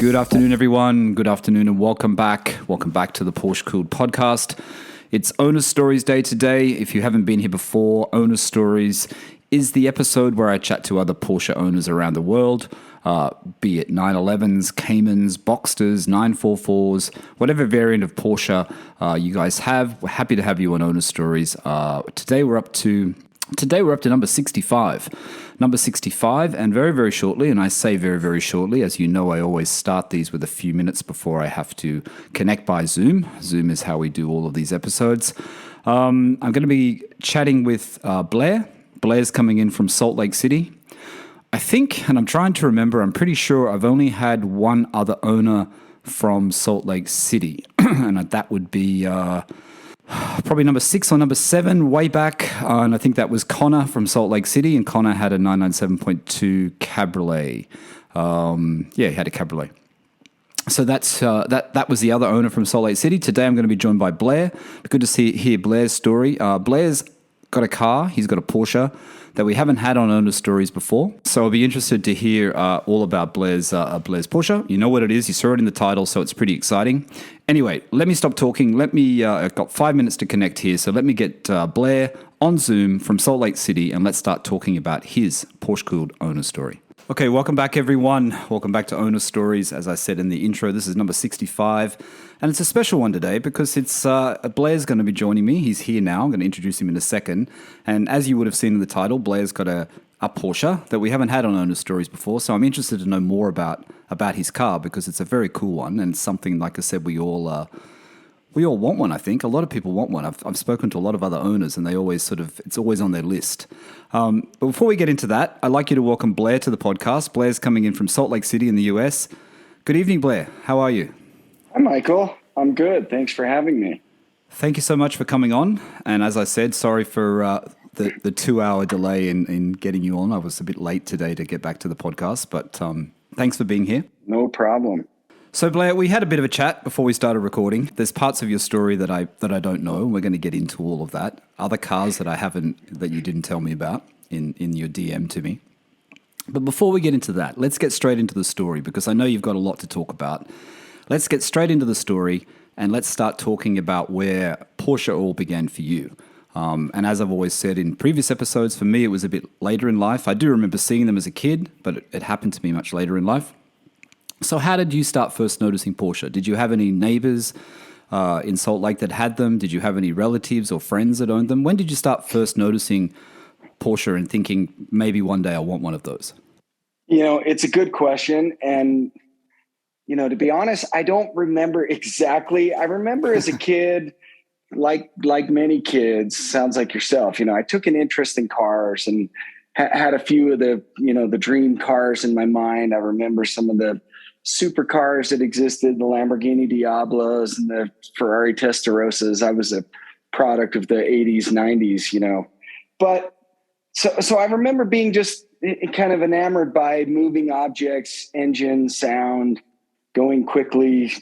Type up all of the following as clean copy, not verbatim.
Good afternoon, everyone. Good afternoon and welcome back. Welcome back to the PorscheCooled Podcast. It's Owner Stories Day today. If you haven't been here before, Owner Stories is the episode where I chat to other Porsche owners around the world, be it 911s, Caymans, Boxsters, 944s, whatever variant of Porsche you guys have. We're happy to have you on Owner Stories. Today we're up to number 65. Number 65, and very, very shortly, and I say very, very shortly, as you know, I always start these with a few minutes before I have to connect by Zoom. Zoom is how we do all of these episodes. I'm going to be chatting with Blair. Blair's coming in from Salt Lake City. I think, and I'm trying to remember, I'm pretty sure I've only had one other owner from Salt Lake City, and that would be probably number 6 or number 7 way back, and I think that was Connor from Salt Lake City, and Connor had a 997.2 Cabriolet. He had a Cabriolet. So that was the other owner from Salt Lake City. Today I'm going to be joined by Blair. Good to hear Blair's story. Blair's got a car. He's got a Porsche that we haven't had on Owner Stories before. So I'll be interested to hear all about Blair's Porsche. You know what it is. You saw it in the title, so it's pretty exciting. Anyway, let me stop talking. I've got 5 minutes to connect here, so let me get Blair on Zoom from Salt Lake City, and let's start talking about his PorscheCooled owner story. Okay, welcome back, everyone. Welcome back to Owner Stories. As I said in the intro, this is number 65, and it's a special one today because it's Blair's going to be joining me. He's here now. I'm going to introduce him in a second. And as you would have seen in the title, Blair's got a Porsche that we haven't had on Owner Stories before, so I'm interested to know more about his car because it's a very cool one and something, like I said, we all want one, I think. A lot of people want one. I've spoken to a lot of other owners, and they always it's always on their list. But before we get into that, I'd like you to welcome Blair to the podcast. Blair's coming in from Salt Lake City in the U.S. Good evening, Blair. How are you? Hi, Michael. I'm good. Thanks for having me. Thank you so much for coming on. And as I said, sorry for the 2-hour delay in getting you on. I was a bit late today to get back to the podcast, but thanks for being here. No problem. So Blair, we had a bit of a chat before we started recording. There's parts of your story that I don't know. We're going to get into all of that. Other cars that you didn't tell me about in your DM to me. But before we get into that, let's get straight into the story because I know you've got a lot to talk about. Let's get straight into the story and let's start talking about where Porsche all began for you. And as I've always said in previous episodes, for me it was a bit later in life. I do remember seeing them as a kid, but it happened to me much later in life. So how did you start first noticing Porsche? Did you have any neighbors in Salt Lake that had them? Did you have any relatives or friends that owned them? When did you start first noticing Porsche and thinking, maybe one day I'll want one of those? It's a good question. And, to be honest, I don't remember exactly. I remember as a kid, like many kids, sounds like yourself, I took an interest in cars and had a few of the, the dream cars in my mind. I remember some of the supercars that existed, the Lamborghini Diablos and the Ferrari Testarossas. I was a product of the 80s, 90s, But so I remember being just kind of enamored by moving objects, engine, sound, going quickly,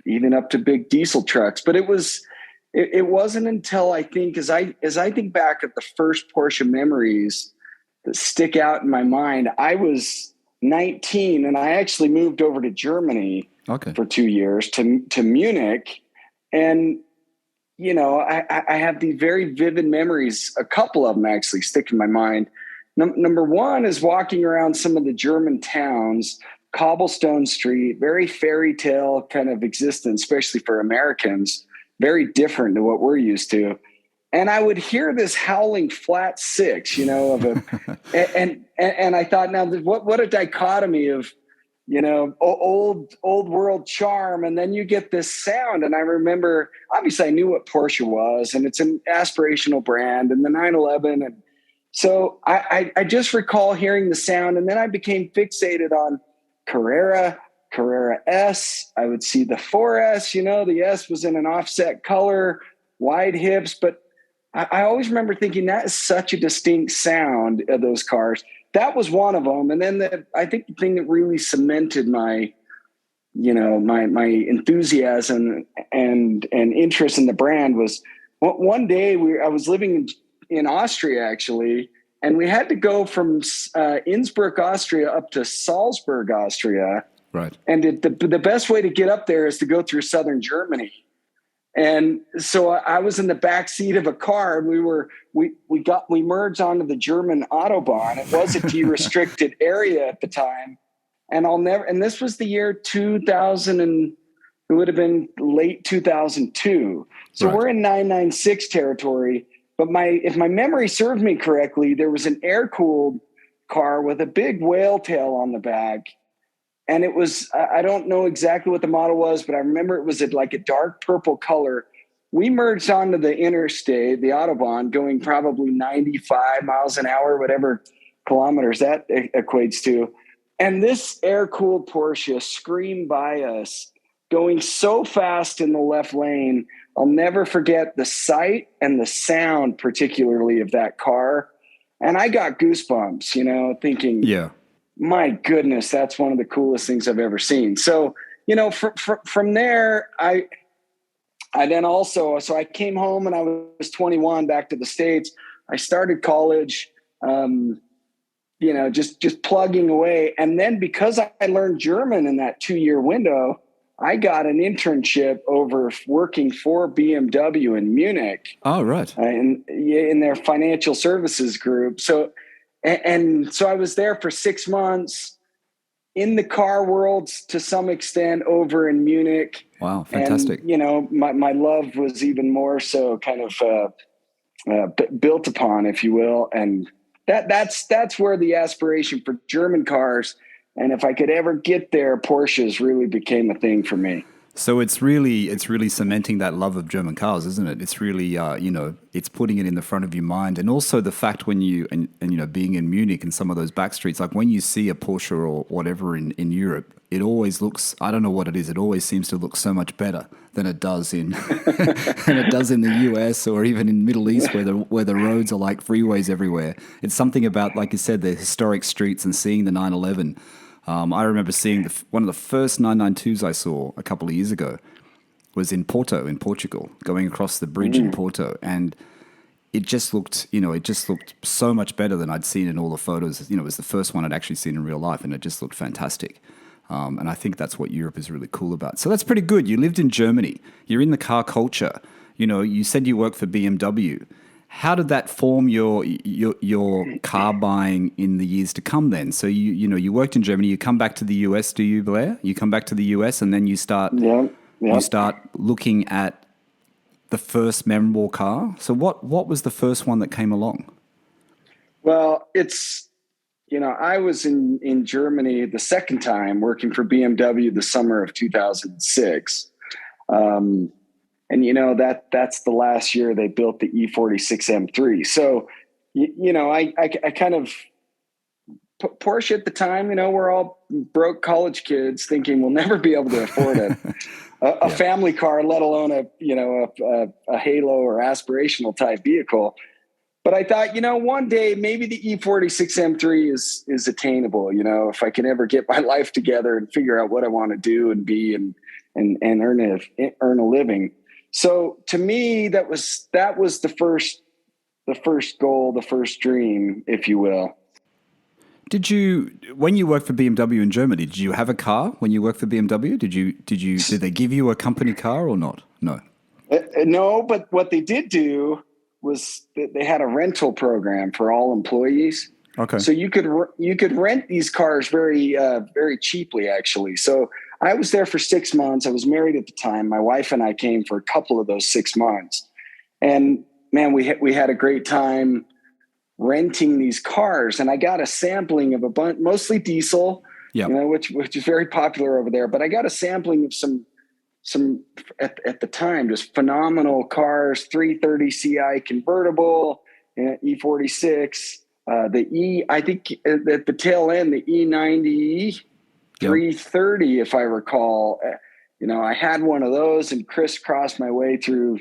even up to big diesel trucks. But it wasn't until I think, as I think back at the first Porsche memories that stick out in my mind, I was 19 and I actually moved over to Germany for 2 years to Munich. And, I have these very vivid memories. A couple of them actually stick in my mind. Number one is walking around some of the German towns, cobblestone street, very fairy tale kind of existence, especially for Americans, very different than what we're used to. And I would hear this howling Flat Six, and I thought, now what a dichotomy of, old world charm. And then you get this sound. And I remember, obviously I knew what Porsche was, and it's an aspirational brand, and the 911. And so I just recall hearing the sound, and then I became fixated on Carrera S. I would see the 4S, the S was in an offset color, wide hips, but I always remember thinking that is such a distinct sound of those cars. That was one of them. And then I think the thing that really cemented my enthusiasm and interest in the brand was one day I was living in Austria actually, and we had to go from Innsbruck, Austria up to Salzburg, Austria. Right. And the best way to get up there is to go through southern Germany. And so I was in the back seat of a car, and we merged onto the German autobahn. It was a derestricted area at the time. And this was the year 2000, and it would have been late 2002. So we're in 996 territory. But if my memory served me correctly, there was an air-cooled car with a big whale tail on the back. And it was, I don't know exactly what the model was, but I remember it was like a dark purple color. We merged onto the interstate, the autobahn, going probably 95 miles an hour, whatever kilometers that equates to. And this air-cooled Porsche screamed by us, going so fast in the left lane. I'll never forget the sight and the sound, particularly of that car. And I got goosebumps, thinking, yeah, my goodness, that's one of the coolest things I've ever seen. So, from there, I came home and I was 21, back to the States. I started college, just plugging away. And then because I learned German in that 2-year window, I got an internship over working for BMW in Munich. Oh, right. In their financial services group. So I was there for 6 months in the car world to some extent over in Munich. Wow, fantastic. And, my love was even more so kind of built upon, if you will. And that's where the aspiration for German cars, and if I could ever get there, Porsches really became a thing for me. So it's really cementing that love of German cars, isn't it? It's really, it's putting it in the front of your mind. And also the fact when being in Munich and some of those back streets, like when you see a Porsche or whatever in Europe, it always looks, I don't know what it is, it always seems to look so much better than it does in the US or even in Middle East where the roads are like freeways everywhere. It's something about, like you said, the historic streets and seeing the 911. I remember seeing one of the first 992s I saw a couple of years ago was in Porto, in Portugal, going across the bridge in Porto. And it just looked so much better than I'd seen in all the photos. It was the first one I'd actually seen in real life, and it just looked fantastic. And I think that's what Europe is really cool about. So that's pretty good. You lived in Germany. You're in the car culture. You said you worked for BMW. How did that form your car buying in the years to come then? So you worked in Germany, you come back to the US, do you, Blair? You come back to the US and then you start you start looking at the first memorable car. So what was the first one that came along? Well, it's I was in Germany the second time working for BMW the summer of 2006. And that's the last year they built the E46 M3. So, I kind of Porsche at the time, we're all broke college kids thinking we'll never be able to afford a family car, let alone a halo or aspirational type vehicle. But I thought, one day maybe the E46 M3 is attainable. If I can ever get my life together and figure out what I want to do and be and earn a living. So to me, that was the first goal, the first dream, if you will. When you worked for BMW in Germany, did you have a car when you worked for BMW? Did they give you a company car or not? No. No, but what they did do was they had a rental program for all employees. Okay. So you could rent these cars very, very cheaply, actually. So I was there for 6 months. I was married at the time. My wife and I came for a couple of those 6 months, and man, we had a great time renting these cars. And I got a sampling of a bunch, mostly diesel, which is very popular over there. But I got a sampling of some at the time just phenomenal cars: 330 Ci convertible, E46, I think at the tail end the E90. 330, if I recall. I had one of those and crisscrossed my way through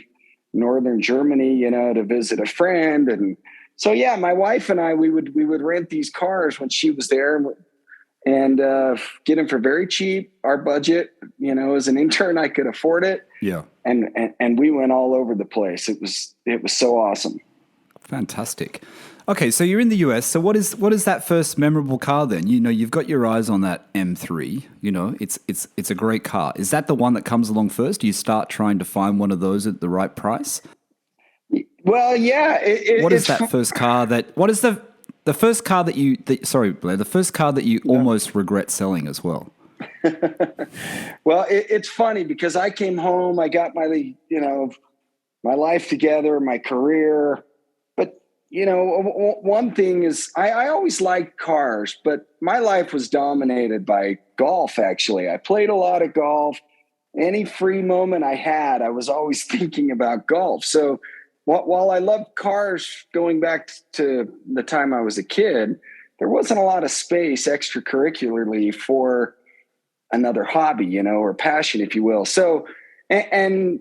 northern Germany, to visit a friend. And so, my wife and I, we would rent these cars when she was there and get them for very cheap. Our budget, as an intern, I could afford it. Yeah. And we went all over the place. It was so awesome. Fantastic. Okay, so you're in the US. So what is that first memorable car then? You know, you've got your eyes on that M3. You know, it's a great car. Is that the one that comes along first? Do you start trying to find one of those at the right price? Well, yeah. What is that first car that? What is the first car that you? Sorry, Blair. The first car that you almost regret selling as well. Well, it's funny because I came home. I got my life together, my career. But one thing is, I always liked cars, but my life was dominated by golf. Actually, I played a lot of golf. Any free moment I had, I was always thinking about golf. So while I loved cars going back to the time I was a kid, there wasn't a lot of space extracurricularly for another hobby, or passion, if you will. So, and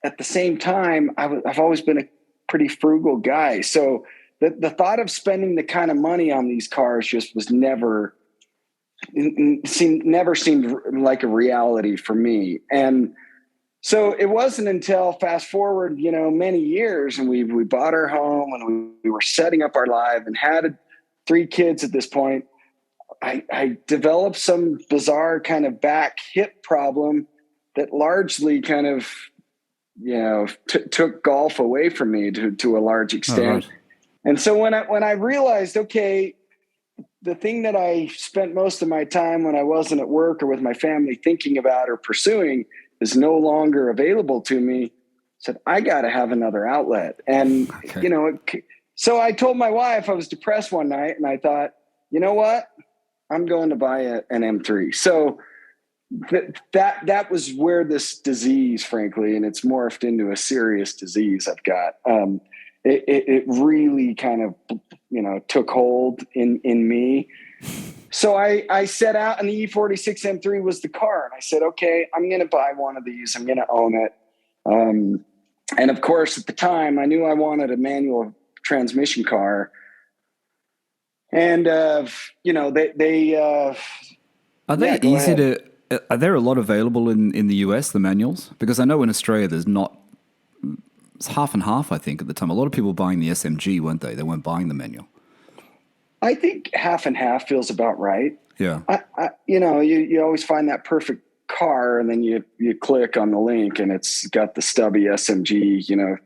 at the same time, I've always been a pretty frugal guy. So the thought of spending the kind of money on these cars just was never seemed like a reality for me. And so it wasn't until fast forward, many years, and we bought our home and we were setting up our life and had 3 kids at this point. I developed some bizarre kind of back hip problem that largely kind of, took golf away from me to a large extent. Oh, right. And so when I realized, okay, the thing that I spent most of my time when I wasn't at work or with my family thinking about or pursuing is no longer available to me, I said, I got to have another outlet. And, okay. So I told my wife I was depressed one night and I thought, you know what? I'm going to buy an M3. So that was where this disease, frankly, and it's morphed into a serious disease I've got. It really kind of, took hold in me. So I set out, and the E46 M3 was the car. And I said, okay, I'm going to buy one of these. I'm going to own it. And of course, at the time, I knew I wanted a manual transmission car. And, they are they easy to, are there a lot available in the US, the manuals? Because I know in Australia, there's not, it's half and half, I think, at the time. A lot of people buying the SMG, weren't they? They weren't buying the manual. I think half and half feels about right. Yeah. You always find that perfect car and then you click on the link and it's got the stubby SMG,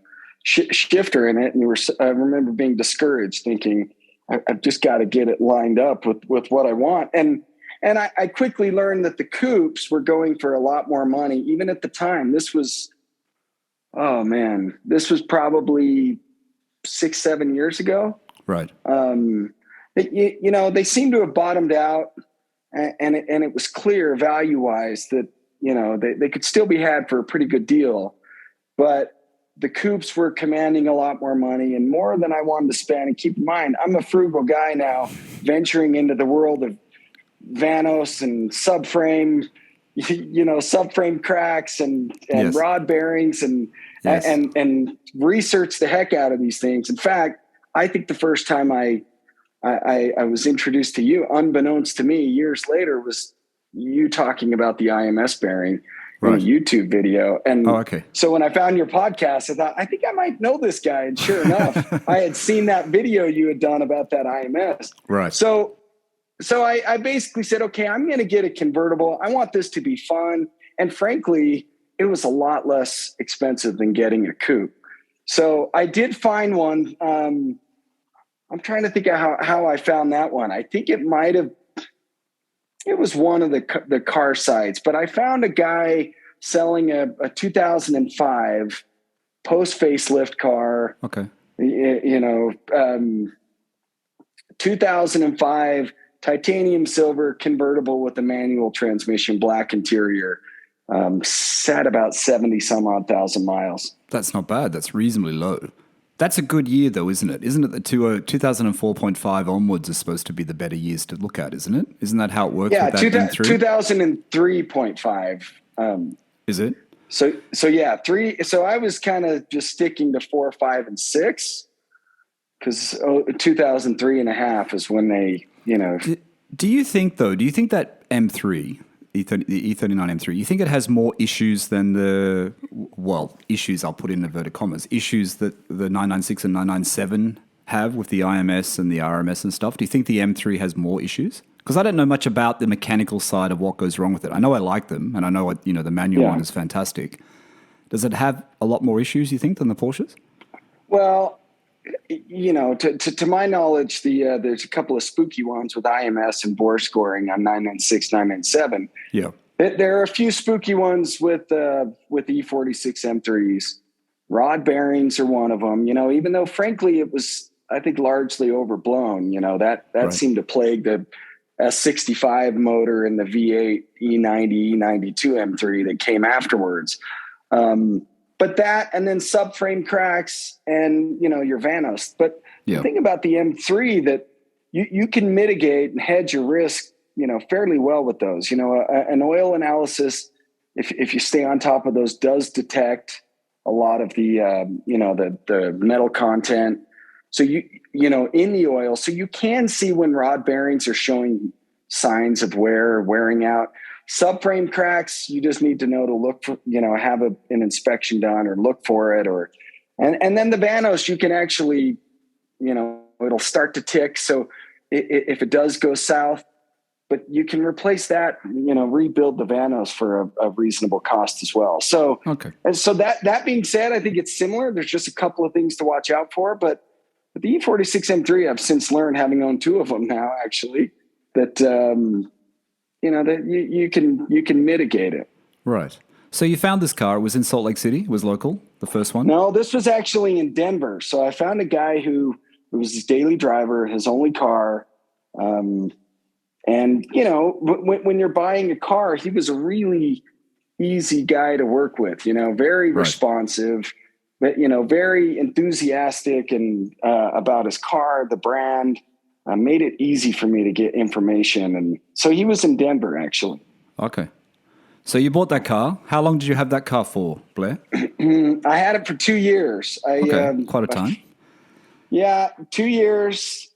shifter in it. And I remember being discouraged thinking, I've just got to get it lined up with what I want. And I quickly learned that the coupes were going for a lot more money. Even at the time, this was probably 6-7 years ago. Right. They seem to have bottomed out and it was clear value wise that, they could still be had for a pretty good deal, but the coupes were commanding a lot more money and more than I wanted to spend. And keep in mind, I'm a frugal guy now, venturing into the world of Vanos and subframe, subframe cracks and yes. rod bearings and research the heck out of these things. In fact, I think the first time I was introduced to you, unbeknownst to me, years later, was you talking about the IMS bearing. Right. In a YouTube video. And so when I found your podcast, I thought, I think I might know this guy. And sure enough, I had seen that video you had done about that IMS. Right. So I basically said, okay, I'm going to get a convertible. I want this to be fun. And frankly, it was a lot less expensive than getting a coupe. So I did find one. I'm trying to think of how I found that one. I think it was one of the car sites, but I found a guy selling a 2005 post facelift car. Okay. 2005 titanium silver convertible with a manual transmission, black interior, sat about 70 some odd thousand miles. That's not bad. That's reasonably low. That's a good year, though, isn't it? Isn't it the 2004.5 onwards is supposed to be the better years to look at, isn't it? Isn't that how it works with that M3? 2003.5. Is it? So yeah, 3. So I was kind of just sticking to 4, 5, and 6 because 2003 and a half is when they, Do you think, though, that M3, the E39 M3, you think it has more issues than issues I'll put in inverted commas, issues that the 996 and 997 have with the IMS and the RMS and stuff? Do you think the M3 has more issues? Because I don't know much about the mechanical side of what goes wrong with it. I know I like them, and I know the manual one is fantastic. Does it have a lot more issues, you think, than the Porsches? Well, to my knowledge, there's a couple of spooky ones with IMS and bore scoring on 996, 997. Yeah. There are a few spooky ones with E46 M3s. Rod bearings are one of them. Even though, frankly, it was, I think, largely overblown. That right. seemed to plague the S65 motor and the V8 E90, E92 M3 that came afterwards. But that, and then subframe cracks and, your Vanos. But the thing about the M3 that you can mitigate and hedge your risk, fairly well with those. An oil analysis, if you stay on top of those, does detect a lot of the, the metal content. So in the oil, so you can see when rod bearings are showing signs of wearing out. Subframe cracks, you just need to know to look for, have an inspection done or look for it, and then the Vanos, you can actually, it'll start to tick. So if it does go south, but you can replace that, rebuild the Vanos for a reasonable cost as well. So, okay. And so that being said, I think it's similar. There's just a couple of things to watch out for, but the E46 M3, I've since learned, having owned two of them now, actually, that, that you can mitigate it. Right. So you found this car. It was in Salt Lake City. It was local, the first one? No, this was actually in Denver. So I found a guy who was his daily driver, his only car. And, when you're buying a car, he was a really easy guy to work with, very responsive, but, very enthusiastic and about his car, the brand. Made it easy for me to get information. And so he was in Denver, actually. Okay. So you bought that car. How long did you have that car for, Blair? I had it for 2 years. Quite a time. Yeah, 2 years.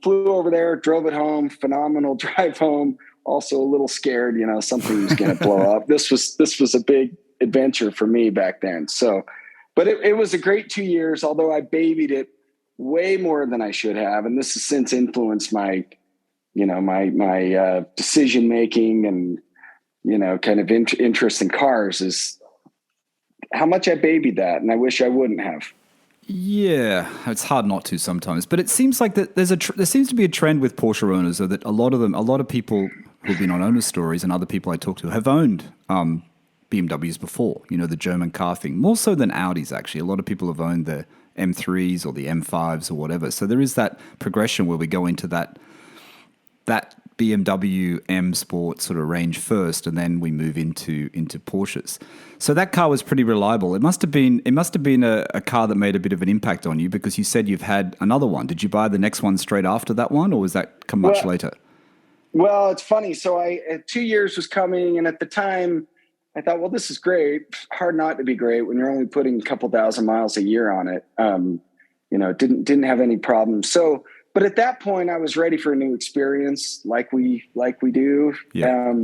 Flew over there, drove it home. Phenomenal drive home. Also a little scared, something was going to blow up. This was a big adventure for me back then. So, but it was a great 2 years, although I babied it way more than I should have. And this has since influenced my decision making and, kind of interest in cars, is how much I babied that. And I wish I wouldn't have. Yeah, it's hard not to sometimes. But it seems like that there seems to be a trend with Porsche owners, so that a lot of people who've been on owner stories and other people I talk to have owned BMWs before, the German car thing, more so than Audis, actually. A lot of people have owned the M3s or the M5s or whatever. So there is that progression where we go into that BMW M Sport sort of range first, and then we move into Porsches. So that car was pretty reliable. It must have been a car that made a bit of an impact on you, because you said you've had another one. Did you buy the next one straight after that one, or was that come much later? Well, it's funny. So 2 years was coming, and at the time I thought, well, this is great. Hard not to be great when you're only putting a couple thousand miles a year on it. Didn't have any problems. So, but at that point I was ready for a new experience, like we do. Yeah.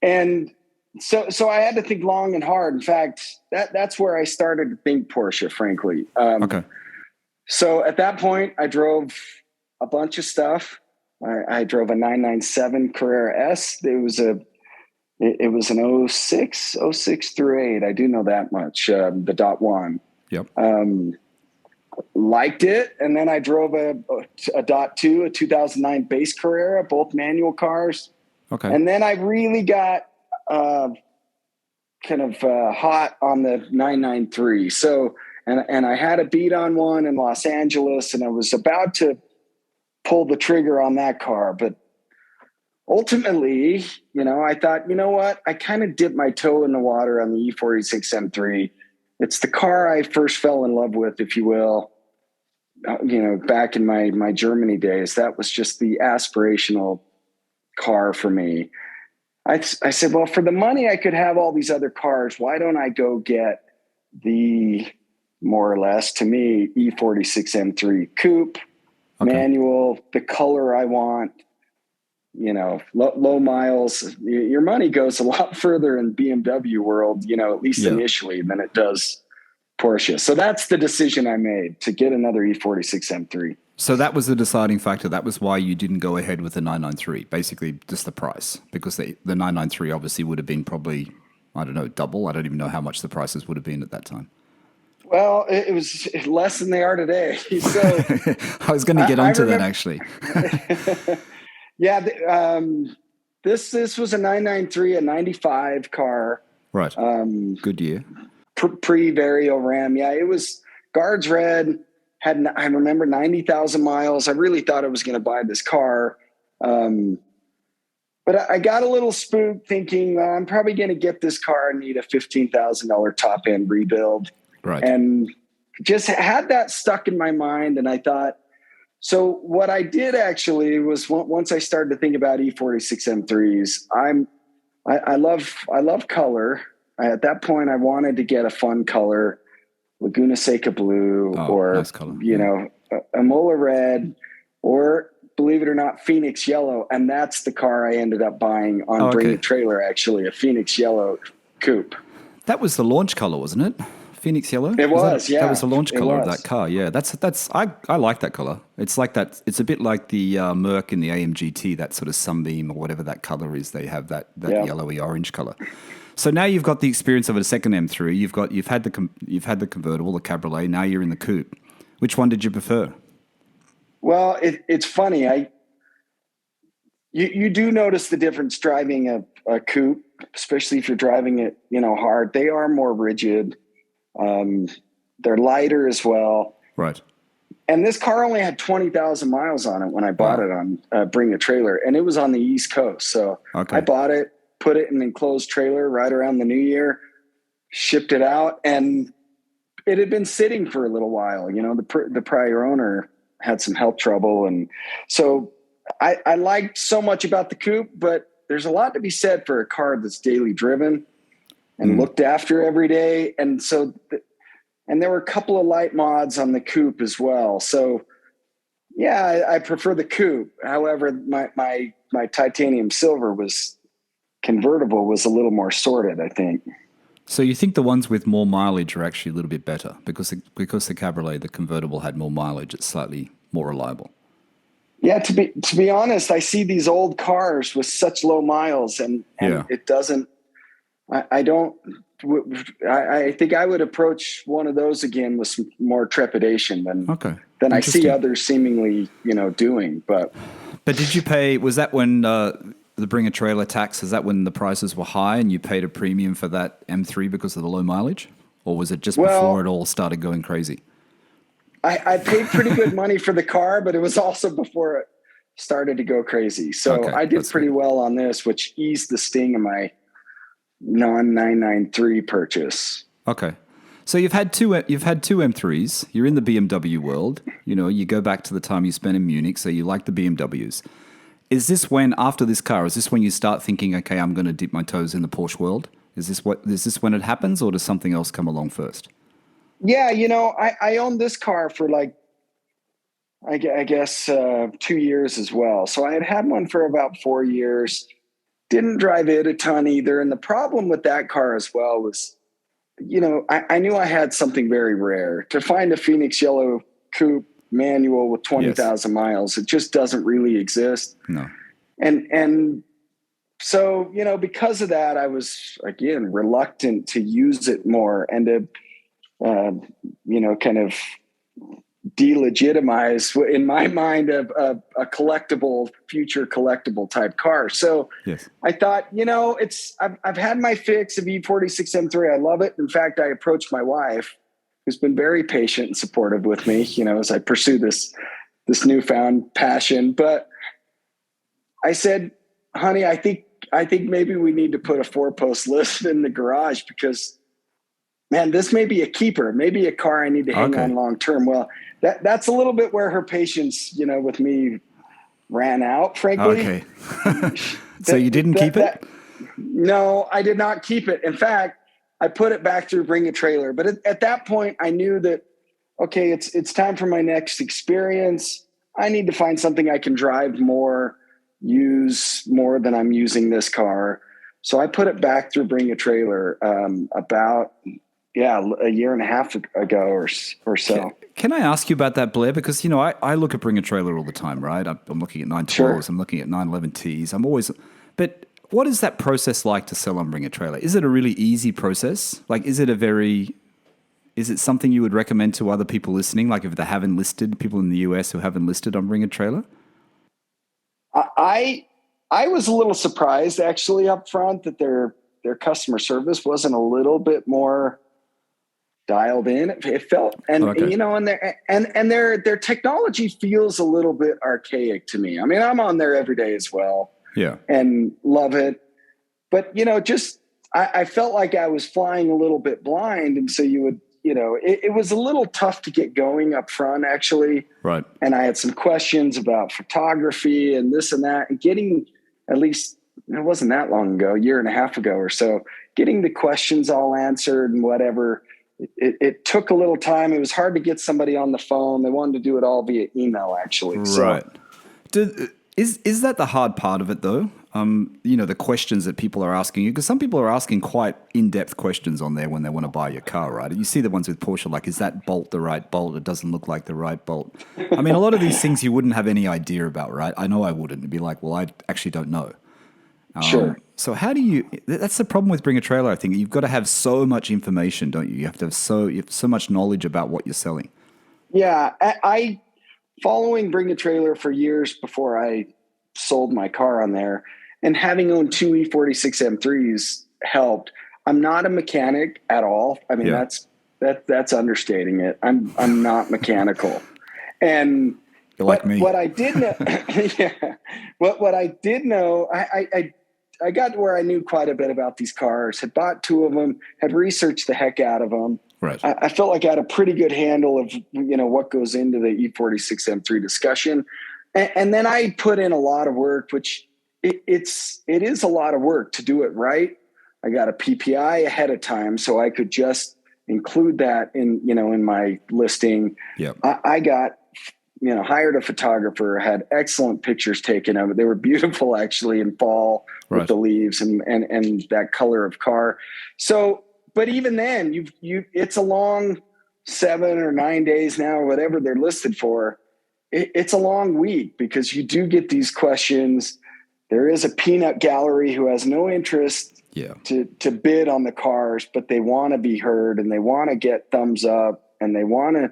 And so I had to think long and hard. In fact, that's where I started to think Porsche, frankly. Okay. So at that point I drove a bunch of stuff. I drove a 997 Carrera S. It was an 06 through 8. I do know that much. The dot one. Yep. Liked it. And then I drove a dot two, a 2009 base Carrera, both manual cars. Okay. And then I really got hot on the 993. So, and I had a beat on one in Los Angeles, and I was about to pull the trigger on that car, but ultimately, I thought, what? I kind of dipped my toe in the water on the E46 M3. It's the car I first fell in love with, if you will. Back in my Germany days, that was just the aspirational car for me. I said, well, for the money I could have all these other cars. Why don't I go get the, more or less, to me, E46 M3 coupe, manual, the color I want. low miles. Your money goes a lot further in BMW world, at least initially, than it does Porsche. So that's the decision I made, to get another E46 M3. So that was the deciding factor. That was why you didn't go ahead with the 993, basically just the price, because the 993 obviously would have been probably, I don't know, double. I don't even know how much the prices would have been at that time. Well, it was less than they are today. So I was going to get onto that, actually. Yeah. This was a 993, a 95 car. Right. Good year. Pre-Vario Ram. Yeah, it was guards red. I remember 90,000 miles. I really thought I was going to buy this car. But I got a little spooked thinking, well, I'm probably going to get this car and need a $15,000 top end rebuild. Right. And just had that stuck in my mind. And I thought, so what I did actually was, once I started to think about E46 M3s, I love color. At that point, I wanted to get a fun color, Laguna Seca blue, or nice color. Amola red, or believe it or not, Phoenix yellow. And that's the car I ended up buying on Bring a Trailer, actually, a Phoenix yellow coupe. That was the launch color, wasn't it? Phoenix yellow? It was, yeah. That was the launch color of that car. Yeah, I like that color. It's like that. It's a bit like the Merc in the AMGT, that sort of sunbeam or whatever that color is. They have that yellowy orange color. So now you've got the experience of a second M3. You've had the convertible, the cabriolet. Now you're in the coupe. Which one did you prefer? Well, it's funny. You do notice the difference driving a coupe, especially if you're driving it, hard. They are more rigid. They're lighter as well. Right. And this car only had 20,000 miles on it when I bought it on Bring a Trailer, and it was on the East Coast. So I bought it, put it in an enclosed trailer right around the new year, shipped it out, and it had been sitting for a little while. The prior owner had some health trouble. And so I liked so much about the coupe, but there's a lot to be said for a car that's daily driven and looked after every day. And so, and there were a couple of light mods on the coupe as well. So yeah, I prefer the coupe. However, my titanium silver convertible was a little more sorted, I think. So you think the ones with more mileage are actually a little bit better because the cabriolet, the convertible, had more mileage. It's slightly more reliable. Yeah, to be honest, I see these old cars with such low miles, and it doesn't. I think I would approach one of those again with some more trepidation than I see others seemingly, doing. But did you pay? Was that when the Bring a Trailer tax? Is that when the prices were high and you paid a premium for that M3 because of the low mileage, or was it just before it all started going crazy? I paid pretty good money for the car, but it was also before it started to go crazy. So I did pretty well on this, which eased the sting of my non-993 purchase. Okay. So you've had two M3s. You're in the BMW world. You go back to the time you spent in Munich, so you like the BMWs. Is this when, after this car, is this when you start thinking, okay, I'm going to dip my toes in the Porsche world? Is this when it happens, or does something else come along first? Yeah, I owned this car for I guess 2 years as well. So I had one for about 4 years. Didn't drive it a ton either. And the problem with that car as well was, I knew I had something very rare. To find a Phoenix yellow coupe manual with 20,000 miles, it just doesn't really exist. No. And so, because of that, I was, again, reluctant to use it more and to, kind of delegitimize, in my mind, a future collectible type car. So I thought, I've had my fix of E46 M3. I love it. In fact, I approached my wife, who's been very patient and supportive with me, as I pursue this newfound passion. But I said, honey, I think maybe we need to put a 4-post list in the garage because, man, this may be a keeper, maybe a car I need to hang on long term. Well, that's a little bit where her patience, with me ran out, frankly. Okay. So you didn't keep it? No, I did not keep it. In fact, I put it back through Bring a Trailer. But at that point, I knew that, okay, it's time for my next experience. I need to find something I can drive more, use more than I'm using this car. So I put it back through Bring a Trailer about a year and a half ago or so. Can I ask you about that, Blair? Because, I look at Bring a Trailer all the time, right? I'm looking at 912s, Sure. I'm looking at 911Ts. But what is that process like to sell on Bring a Trailer? Is it a really easy process? Like, is it something you would recommend to other people listening? Like if they haven't listed, people in the US who haven't listed on Bring a Trailer? I was a little surprised actually up front that their customer service wasn't a little bit more dialed in. It felt, and their technology feels a little bit archaic to me. I mean, I'm on there every day as well. Yeah. And love it. But, I felt like I was flying a little bit blind. And so you would, it was a little tough to get going up front actually. Right. And I had some questions about photography and this and that, and getting, at least it wasn't that long ago, a year and a half ago or so, getting the questions all answered and whatever. It took a little time. It was hard to get somebody on the phone. They wanted to do it all via email, actually. Right. Is that the hard part of it, though? The questions that people are asking you, because some people are asking quite in-depth questions on there when they want to buy your car, right? You see the ones with Porsche, like, is that bolt the right bolt? It doesn't look like the right bolt. I mean, a lot of these things you wouldn't have any idea about, right? I know I wouldn't. It'd be like, well, I actually don't know. Sure. So how do you? That's the problem with Bring a Trailer. I think you've got to have so much information, don't you? You have to have so much knowledge about what you're selling. Yeah, I following Bring a Trailer for years before I sold my car on there, and having owned two E46 M3s helped. I'm not a mechanic at all. I mean, that's understating it. I'm not mechanical, and you're like me. What I did know, what I did know, I got to where I knew quite a bit about these cars, had bought two of them, had researched the heck out of them. Right. I felt like I had a pretty good handle of, what goes into the E46 M3 discussion. And then I put in a lot of work, which it is a lot of work to do it right. I got a PPI ahead of time so I could just include that in my listing. Yep. I got, hired a photographer, had excellent pictures taken of it. They were beautiful actually in fall with the leaves and that color of car. So, but even then it's a long 7 or 9 days now, or whatever they're listed for. It's a long week because you do get these questions. There is a peanut gallery who has no interest to bid on the cars, but they want to be heard and they want to get thumbs up and they want to.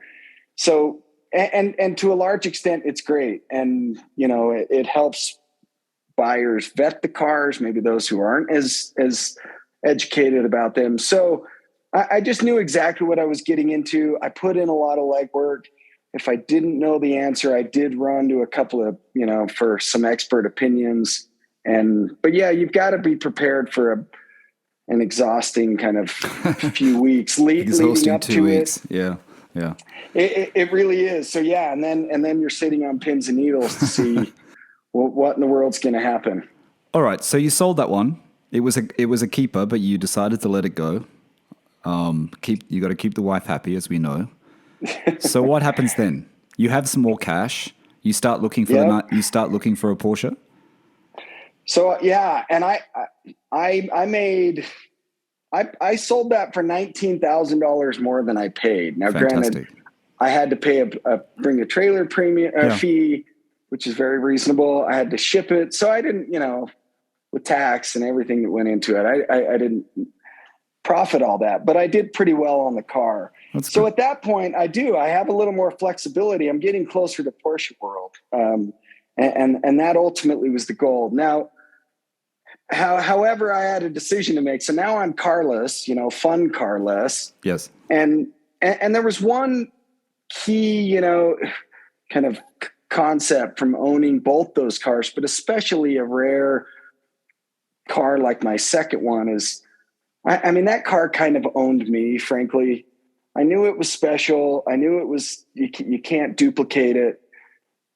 So, and to a large extent, it's great. And, it helps buyers vet the cars, maybe those who aren't as educated about them. So I just knew exactly what I was getting into. I put in a lot of legwork. If I didn't know the answer, I did run to a couple of, for some expert opinions. But you've got to be prepared for an exhausting kind of few weeks leading up to it. Yeah. Yeah. It really is. So and then you're sitting on pins and needles to see what in the world's going to happen. All right. So you sold that one. It was a keeper, but you decided to let it go. You got to keep the wife happy, as we know. So what happens then? You have some more cash. You start looking for you start looking for a Porsche. So and I sold that for $19,000 more than I paid. Now, Fantastic. Granted, I had to pay a Bring a Trailer premium fee, which is very reasonable. I had to ship it, so I didn't, with tax and everything that went into it, I didn't profit all that, but I did pretty well on the car. So at that point, I have a little more flexibility. I'm getting closer to Porsche world, and that ultimately was the goal. Now, however, I had a decision to make. So now I'm carless, fun carless. Yes. And there was one key, kind of concept from owning both those cars, but especially a rare car like my second one is, I mean, that car kind of owned me, frankly. I knew it was special. I knew it was, you can't duplicate it.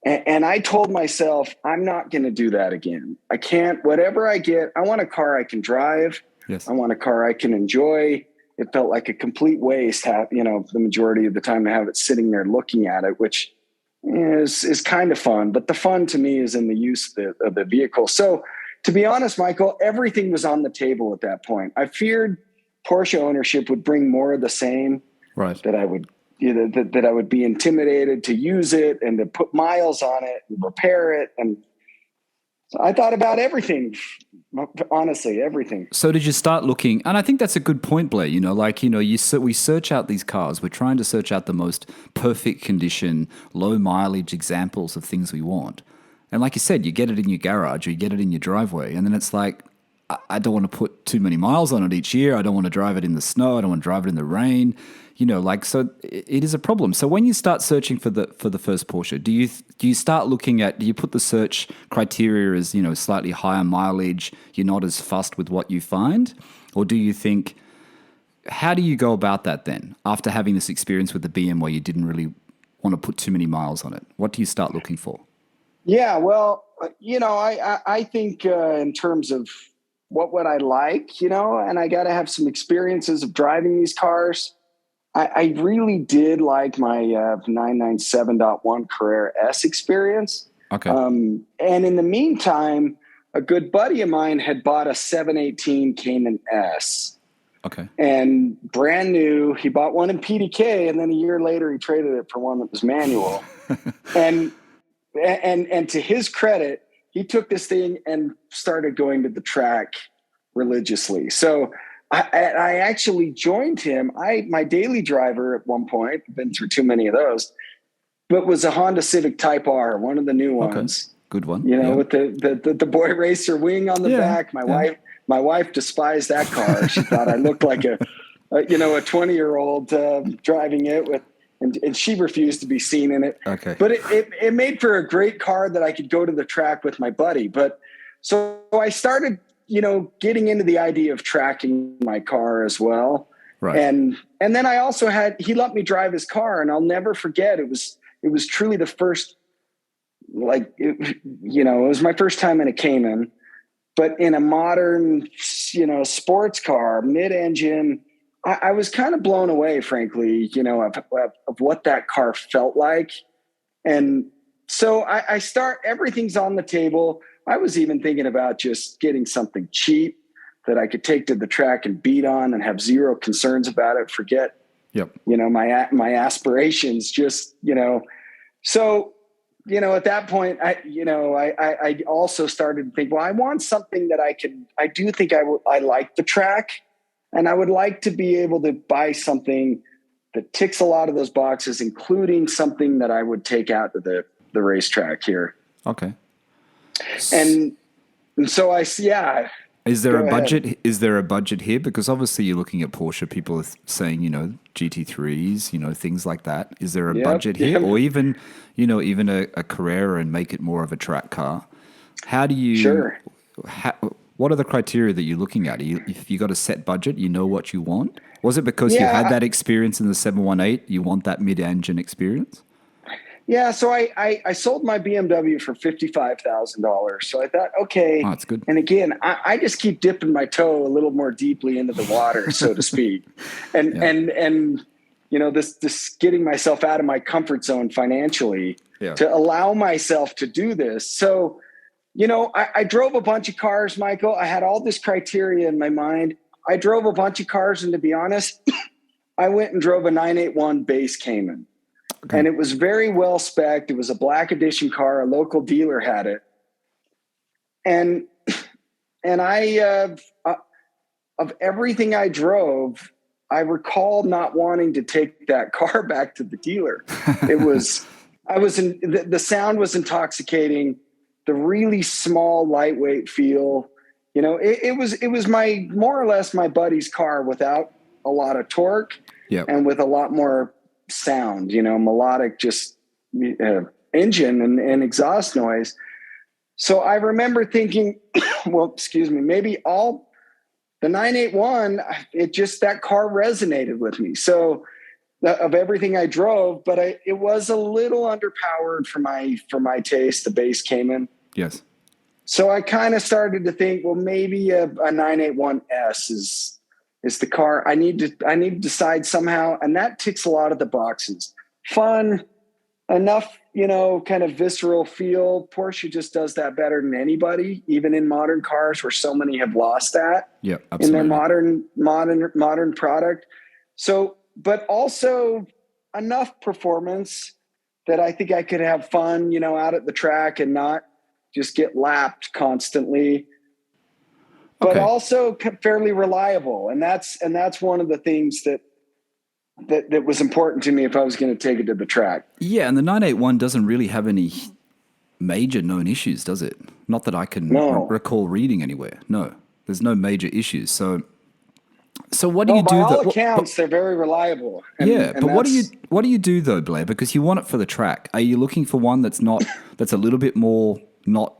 And I told myself, I'm not going to do that again. I can't, whatever I get, I want a car I can drive. Yes. I want a car I can enjoy. It felt like a complete waste, the majority of the time to have it sitting there looking at it, which is kind of fun, but the fun to me is in the use of the vehicle. So to be honest, Michael, everything was on the table at that point. I feared Porsche ownership would bring more of the same, Right. that I would, that I would be intimidated to use it and to put miles on it and repair it. And so I thought about everything, honestly, everything. So did you start looking, and I think that's a good point, Blair, we search out these cars. We're trying to search out the most perfect condition, low mileage examples of things we want. And like you said, you get it in your garage or you get it in your driveway, and then it's like, I don't want to put too many miles on it each year. I don't want to drive it in the snow. I don't want to drive it in the rain. So it is a problem. So when you start searching for the first Porsche, do you start looking at, do you put the search criteria as, slightly higher mileage, you're not as fussed with what you find? Or do you think, how do you go about that then, after having this experience with the BM where you didn't really want to put too many miles on it? What do you start looking for? Yeah, well, I think in terms of what would I like, and I got to have some experiences of driving these cars. I really did like my 997.1 Carrera S experience. Okay. And in the meantime, a good buddy of mine had bought a 718 Cayman S. Okay. And brand new. He bought one in PDK, and then a year later he traded it for one that was manual. and to his credit, he took this thing and started going to the track religiously. So I actually joined him. My daily driver at one point, been through too many of those, but was a Honda Civic Type R, one of the new ones. Okay. Good one. With the boy racer wing on the back. My wife despised that car. She thought I looked like a 20-year-old driving it with, and she refused to be seen in it. Okay. But it made for a great car that I could go to the track with my buddy. But so I started, getting into the idea of tracking my car as well. Right. And then I also he let me drive his car, and I'll never forget. It was truly the first, it was my first time in a Cayman, but in a modern, sports car, mid-engine. I was kind of blown away, frankly, of what that car felt like. And so everything's on the table. I was even thinking about just getting something cheap that I could take to the track and beat on and have zero concerns about it. Forget, my aspirations, just, so, at that point, I also started to think, well, I want something that I do think I like the track, and I would like to be able to buy something that ticks a lot of those boxes, including something that I would take out to the racetrack here. Okay. And so Is there a budget? Ahead. Is there a budget here? Because obviously you're looking at Porsche. People are saying, GT3s, things like that. Is there a budget here, or even a Carrera and make it more of a track car? How do you? Sure. What are the criteria that you're looking at? If you got a set budget, you know what you want. Was it because you had that experience in the 718? You want that mid-engine experience? Yeah, so I sold my BMW for $55,000. So I thought, okay, that's good. And again, I just keep dipping my toe a little more deeply into the water, so to speak, and this getting myself out of my comfort zone financially to allow myself to do this. So, I drove a bunch of cars, Michael. I had all this criteria in my mind. I drove a bunch of cars, and to be honest, I went and drove a 981 base Cayman. Okay. And it was very well spec'd. It was a black edition car. A local dealer had it. And I, of everything I drove, I recall not wanting to take that car back to the dealer. The sound was intoxicating. The really small, lightweight feel, it was my, more or less my buddy's car without a lot of torque and with a lot more sound, melodic, just engine and exhaust noise. So I remember thinking, maybe all the 981, that car resonated with me. So of everything I drove, but it was a little underpowered for my taste, the base Cayman. Yes. So I kind of started to think, well, maybe a 981S is the car I need to decide somehow. And that ticks a lot of the boxes. Fun, enough, kind of visceral feel. Porsche just does that better than anybody, even in modern cars where so many have lost that Yeah, in their absolutely. modern product. So, but also enough performance that I think I could have fun, out at the track and not just get lapped constantly, but Okay. also fairly reliable. And that's one of the things that was important to me if I was going to take it to the track. Yeah, and the 981 doesn't really have any major known issues, does it? Not that I can No, recall reading anywhere. No, there's no major issues. So what do no, you by do all that? accounts, they're very reliable. Yeah, And but that's, what do you do though, Blair? Because you want it for the track. Are you looking for one that's a little bit more not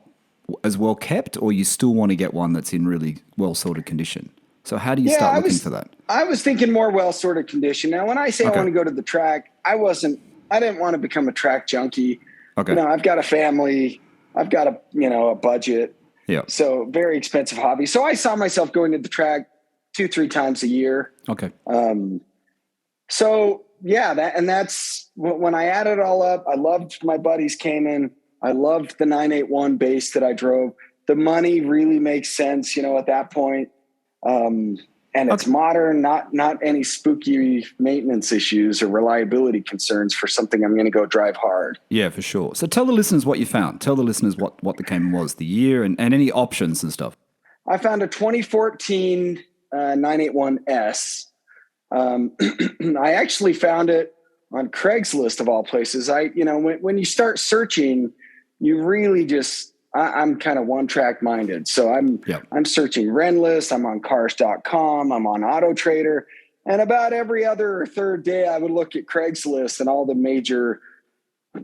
as well kept, or you still want to get one that's in really well sorted condition? So how do you yeah, start looking for that? I was thinking more well-sorted condition. Now, when I say I Okay. want to go to the track, I didn't want to become a track junkie. Okay. I've got a family, I've got a budget. Yeah. So very expensive hobby. So I saw myself going to the track 2-3 times a year. Okay. So yeah, that's when I added it all up. I loved my buddy's Cayman. I loved the 981 base that I drove. The money really makes sense, at that point. And it's Okay. modern, not any spooky maintenance issues or reliability concerns for something I'm going to go drive hard. Yeah, for sure. So tell the listeners what you found. Tell the listeners what the Cayman was, the year, and any options and stuff. I found a 2014 981S. I actually found it on Craigslist of all places. When you start searching, you really I'm kind of one track minded. So I'm searching Renlist. I'm on cars.com. I'm on Auto Trader. And about every other or third day, I would look at Craigslist and all the major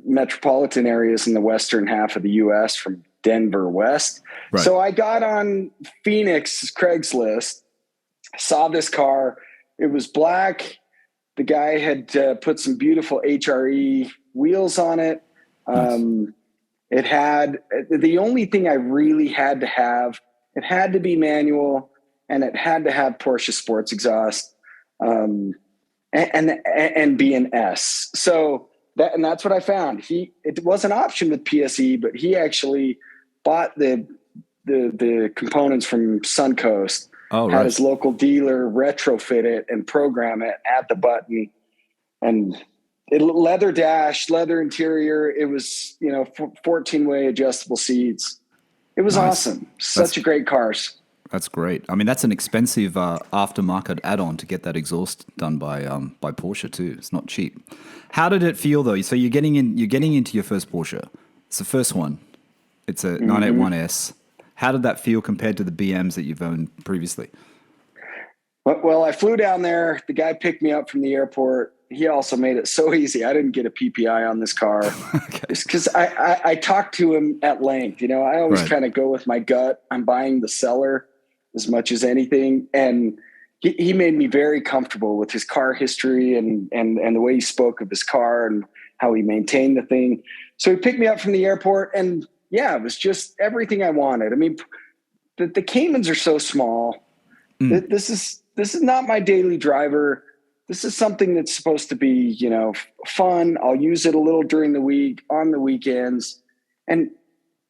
metropolitan areas in the western half of the U.S. from Denver west. Right. So I got on Phoenix Craigslist, saw this car. It was black. The guy had put some beautiful HRE wheels on it. Nice. It had the only thing I really had to have. It had to be manual, and it had to have Porsche sports exhaust, and be an S. So that's what I found. It was an option with PSE, but he actually bought the components from Suncoast. Oh, had right. his local dealer retrofit it and program it at the button, and leather dash, leather interior. It was 14-way adjustable seats. It was Nice. awesome. Such a great cars. That's great. I mean, that's an expensive aftermarket add-on to get that exhaust done by Porsche too. It's not cheap. How did it feel though? So you're getting into your first Porsche. It's the first one. It's a 981S. How did that feel compared to the BMs that you've owned previously? Well, I flew down there. The guy picked me up from the airport. He also made it so easy. I didn't get a PPI on this car. Okay. Just because I talked to him at length. I always kind of go with my gut. I'm buying the seller as much as anything. And he made me very comfortable with his car history and the way he spoke of his car and how he maintained the thing. So he picked me up from the airport, and yeah, it was just everything I wanted. I mean, the Caymans are so small. This is not my daily driver. This is something that's supposed to be, fun. I'll use it a little during the week, on the weekends. And,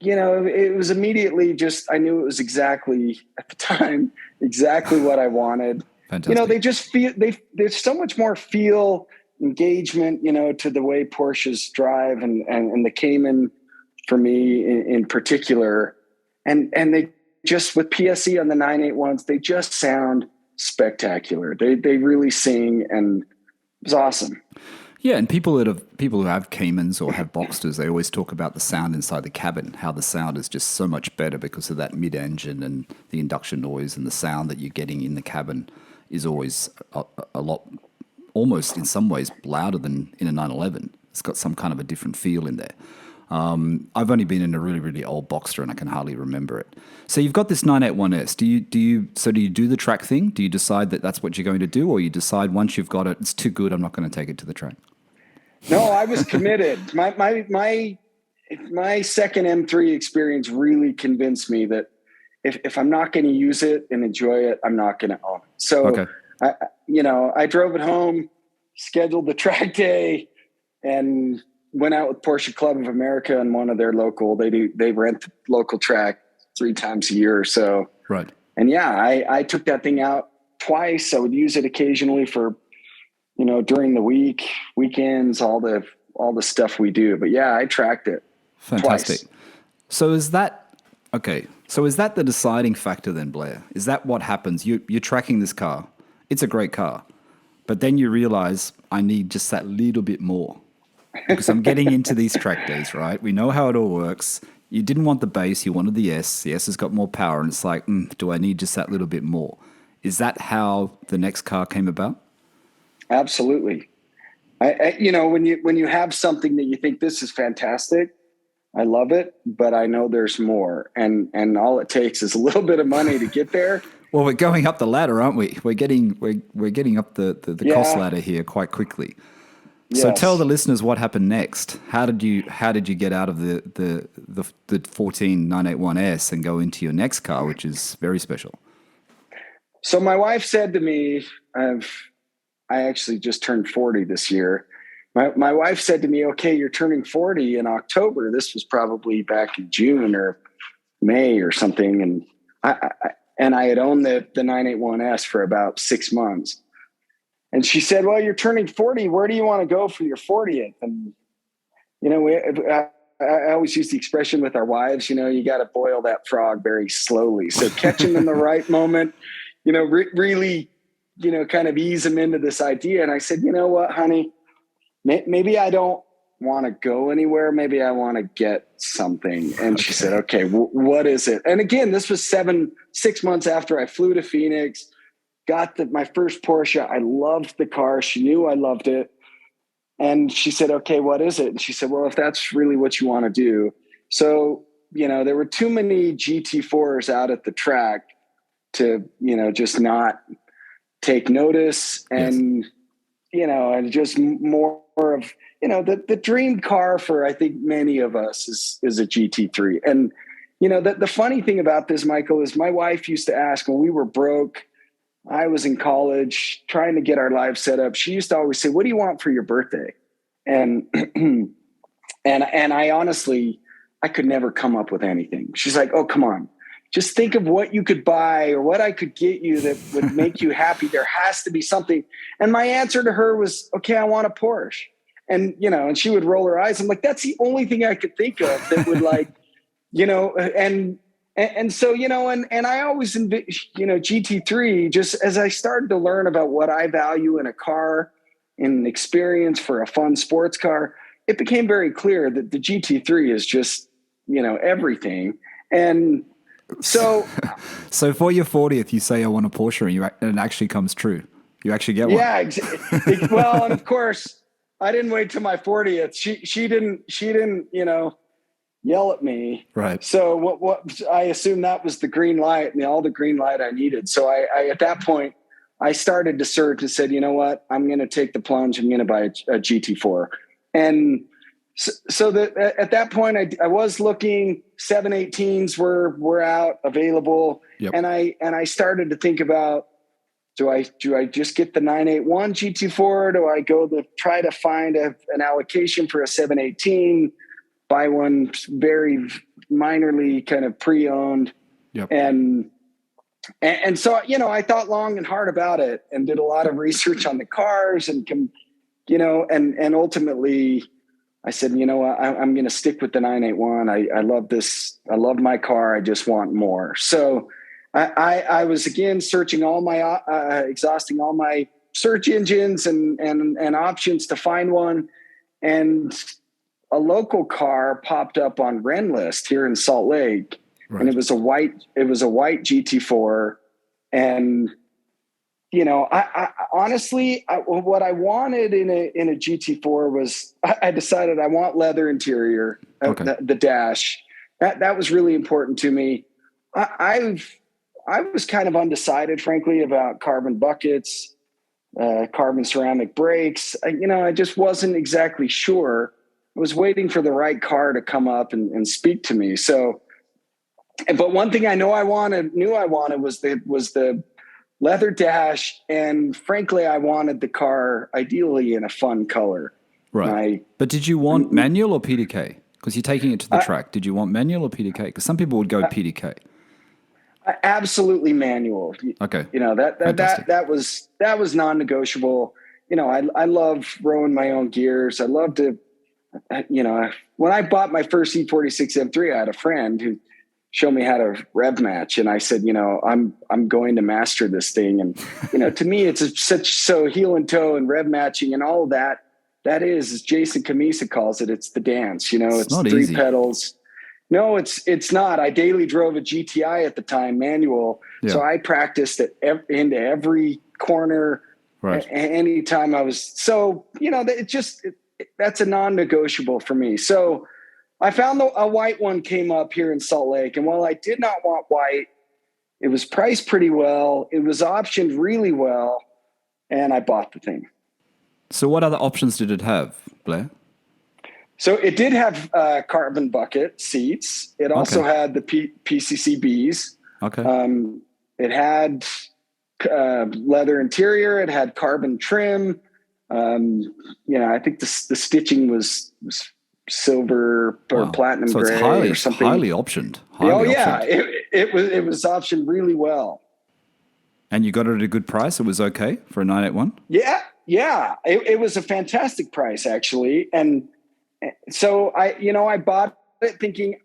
it was immediately I knew it was exactly at the time, exactly what I wanted. Fantastic. They just feel, there's so much more feel, engagement, to the way Porsches drive and the Cayman for me in particular. And they just, with PSE on the 981s, they just sound spectacular. They really sing, and it was awesome. Yeah, and people who have Caymans or have Boxsters, they always talk about the sound inside the cabin, how the sound is just so much better because of that mid-engine and the induction noise, and the sound that you're getting in the cabin is always a lot, almost in some ways louder than in a 911. It's got some kind of a different feel in there. I've only been in a really, really old Boxster and I can hardly remember it. So you've got this 981S. Do you do the track thing? Do you decide that that's what you're going to do, or you decide once you've got it, it's too good, I'm not going to take it to the track? No, I was committed. My second M3 experience really convinced me that if I'm not going to use it and enjoy it, I'm not going to own it. So, Okay. I drove it home, scheduled the track day, and went out with Porsche Club of America and one of their local, they rent the local track 3 times a year or so. Right. And yeah, I took that thing out twice. I would use it occasionally for, during the weekends, all the stuff we do. But yeah, I tracked it. Fantastic. Twice. So is that the deciding factor then, Blair? Is that what happens? You're tracking this car. It's a great car. But then you realize I need just that little bit more because I'm getting into these track days, right? We know how it all works. You didn't want the base, you wanted the S. The S has got more power, and it's like, do I need just that little bit more? Is that how the next car came about? Absolutely. When you have something that you think this is fantastic, I love it, but I know there's more, and all it takes is a little bit of money to get there. Well, we're going up the ladder, aren't we? We're getting up the cost ladder here quite quickly. Yes. So tell the listeners what happened next. How did you get out of the 14981S and go into your next car, which is very special? So my wife said to me, I actually just turned 40 this year. My wife said to me, okay, you're turning 40 in October. This was probably back in June or May or something. And I had owned the 981S for about 6 months. And she said, well, you're turning 40. Where do you want to go for your 40th? And, I always use the expression with our wives, you got to boil that frog very slowly. So catch them in the right moment, really, kind of ease them into this idea. And I said, you know what, honey, maybe I don't want to go anywhere. Maybe I want to get something. And she said, okay, what is it? And again, this was 6 months after I flew to Phoenix, got my first Porsche. I loved the car. She knew I loved it. And she said, okay, what is it? And she said, well, if that's really what you want to do. So, there were too many GT4s out at the track to, just not take notice. And, and just more of, the dream car for, I think, many of us is a GT3. And, the funny thing about this, Michael, is my wife used to ask when we were broke, I was in college trying to get our lives set up. She used to always say, what do you want for your birthday? And, and I honestly, I could never come up with anything. She's like, oh, come on, just think of what you could buy or what I could get you that would make you happy. There has to be something. And my answer to her was, okay, I want a Porsche. And, and she would roll her eyes. I'm like, that's the only thing I could think of that would and so, and I always, GT3, just as I started to learn about what I value in a car and experience for a fun sports car, it became very clear that the GT3 is just, everything. And so. So for your 40th, you say, I want a Porsche, and it actually comes true. You actually get one. Yeah. Well, and of course, I didn't wait till my 40th. She didn't, yell at me. Right. So what I assumed that was the green light and all the green light I needed. So I at that point, I started to search and said, you know what, I'm going to take the plunge. I'm going to buy a GT4. And so that at that point I was looking, 718s were out available. Yep. And I started to think about, do I just get the 981 GT4? Do I go try to find an allocation for a 718? Buy one very minorly kind of pre-owned. Yep. And so, I thought long and hard about it and did a lot of research on the cars and ultimately I said, I'm going to stick with the 981. I love this. I love my car. I just want more. So I was again searching all my, exhausting all my search engines and options to find one. And a local car popped up on Renlist here in Salt Lake, right. And it was a white GT4. And, I honestly, what I wanted in a GT4 was, I decided I want leather interior, okay. the dash. That was really important to me. I was kind of undecided, frankly, about carbon buckets, carbon ceramic brakes. I just wasn't exactly sure. I was waiting for the right car to come up and speak to me. So, but one thing I knew I wanted was the leather dash. And frankly, I wanted the car ideally in a fun color. Right. But did you want manual or PDK? Because you're taking it to the track. Did you want manual or PDK? Because some people would go PDK. Absolutely manual. Okay. You know, that was non-negotiable. You know, I love rowing my own gears. I love to, you know, when I bought my first E46 M3, I had a friend who showed me how to rev match. And I said, you know, I'm going to master this thing. And, you know, to me, it's so heel and toe and rev matching and all of that. That is, as Jason Camisa calls it, it's the dance. You know, it's not three easy. pedals. No, it's not. I daily drove a GTI at the time, manual. Yeah. So I practiced it into every corner. Right. Anytime I was, so, you know, that's a non-negotiable for me. So I found a white one came up here in Salt Lake. And while I did not want white, it was priced pretty well. It was optioned really well. And I bought the thing. So what other options did it have, Blair? So it did have carbon bucket seats. It also had the PCCBs. Okay. It had leather interior. It had carbon trim. You know, I think the stitching was silver or platinum gray or something. Highly optioned. It was optioned really well. And you got it at a good price? It was okay for a 981? Yeah. It was a fantastic price, actually. And so I bought it thinking,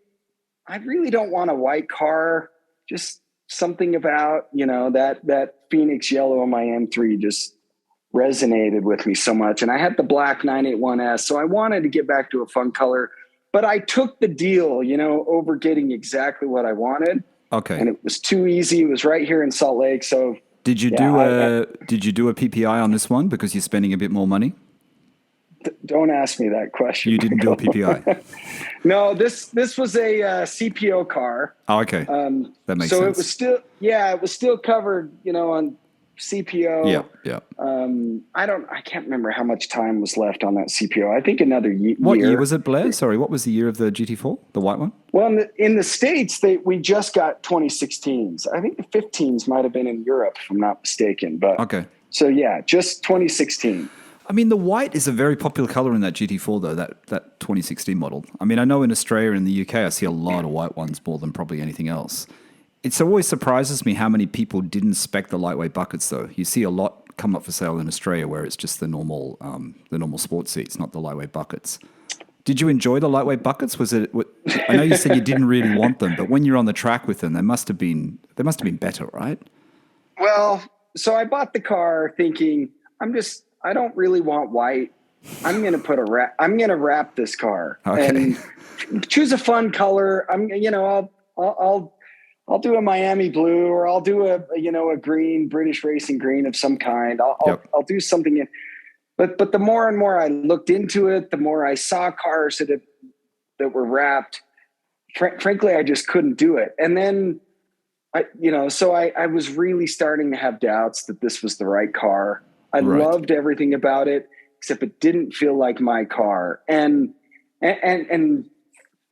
I really don't want a white car. Just something about, you know, that Phoenix yellow on my M3 just resonated with me so much. And I had the black 981S, so I wanted to get back to a fun color, but I took the deal, you know, over getting exactly what I wanted. Okay. And it was too easy. It was right here in Salt Lake. So did you do a PPI on this one because you're spending a bit more money? Don't ask me that question. You didn't do a PPI? No, this was a CPO car. Oh, okay. That makes sense. So it was still covered, you know, on CPO. Yeah. I can't remember how much time was left on that CPO. I think another year. What year was it, Blair? Sorry, what was the year of the GT4, the white one? Well, in the States, we just got 2016s. I think the 15s might have been in Europe, if I'm not mistaken. But okay. So yeah, just 2016. I mean, the white is a very popular color in that GT4, though, that 2016 model. I mean, I know in Australia and the UK, I see a lot of white ones more than probably anything else. It always surprises me how many people didn't spec the lightweight buckets, though. You see a lot come up for sale in Australia where it's just the normal sports seats, not the lightweight buckets. Did you enjoy the lightweight buckets? I know you said you didn't really want them, but when you're on the track with them, they must have been better, right? Well, so I bought the car thinking, I don't really want white. I'm going to I'm going to wrap this car and choose a fun color. I'll do a Miami blue, or I'll do a green, British racing green of some kind. I'll do something. But the more and more I looked into it, the more I saw cars that were wrapped. Frankly, I just couldn't do it. And then I was really starting to have doubts that this was the right car. I loved everything about it, except it didn't feel like my car. And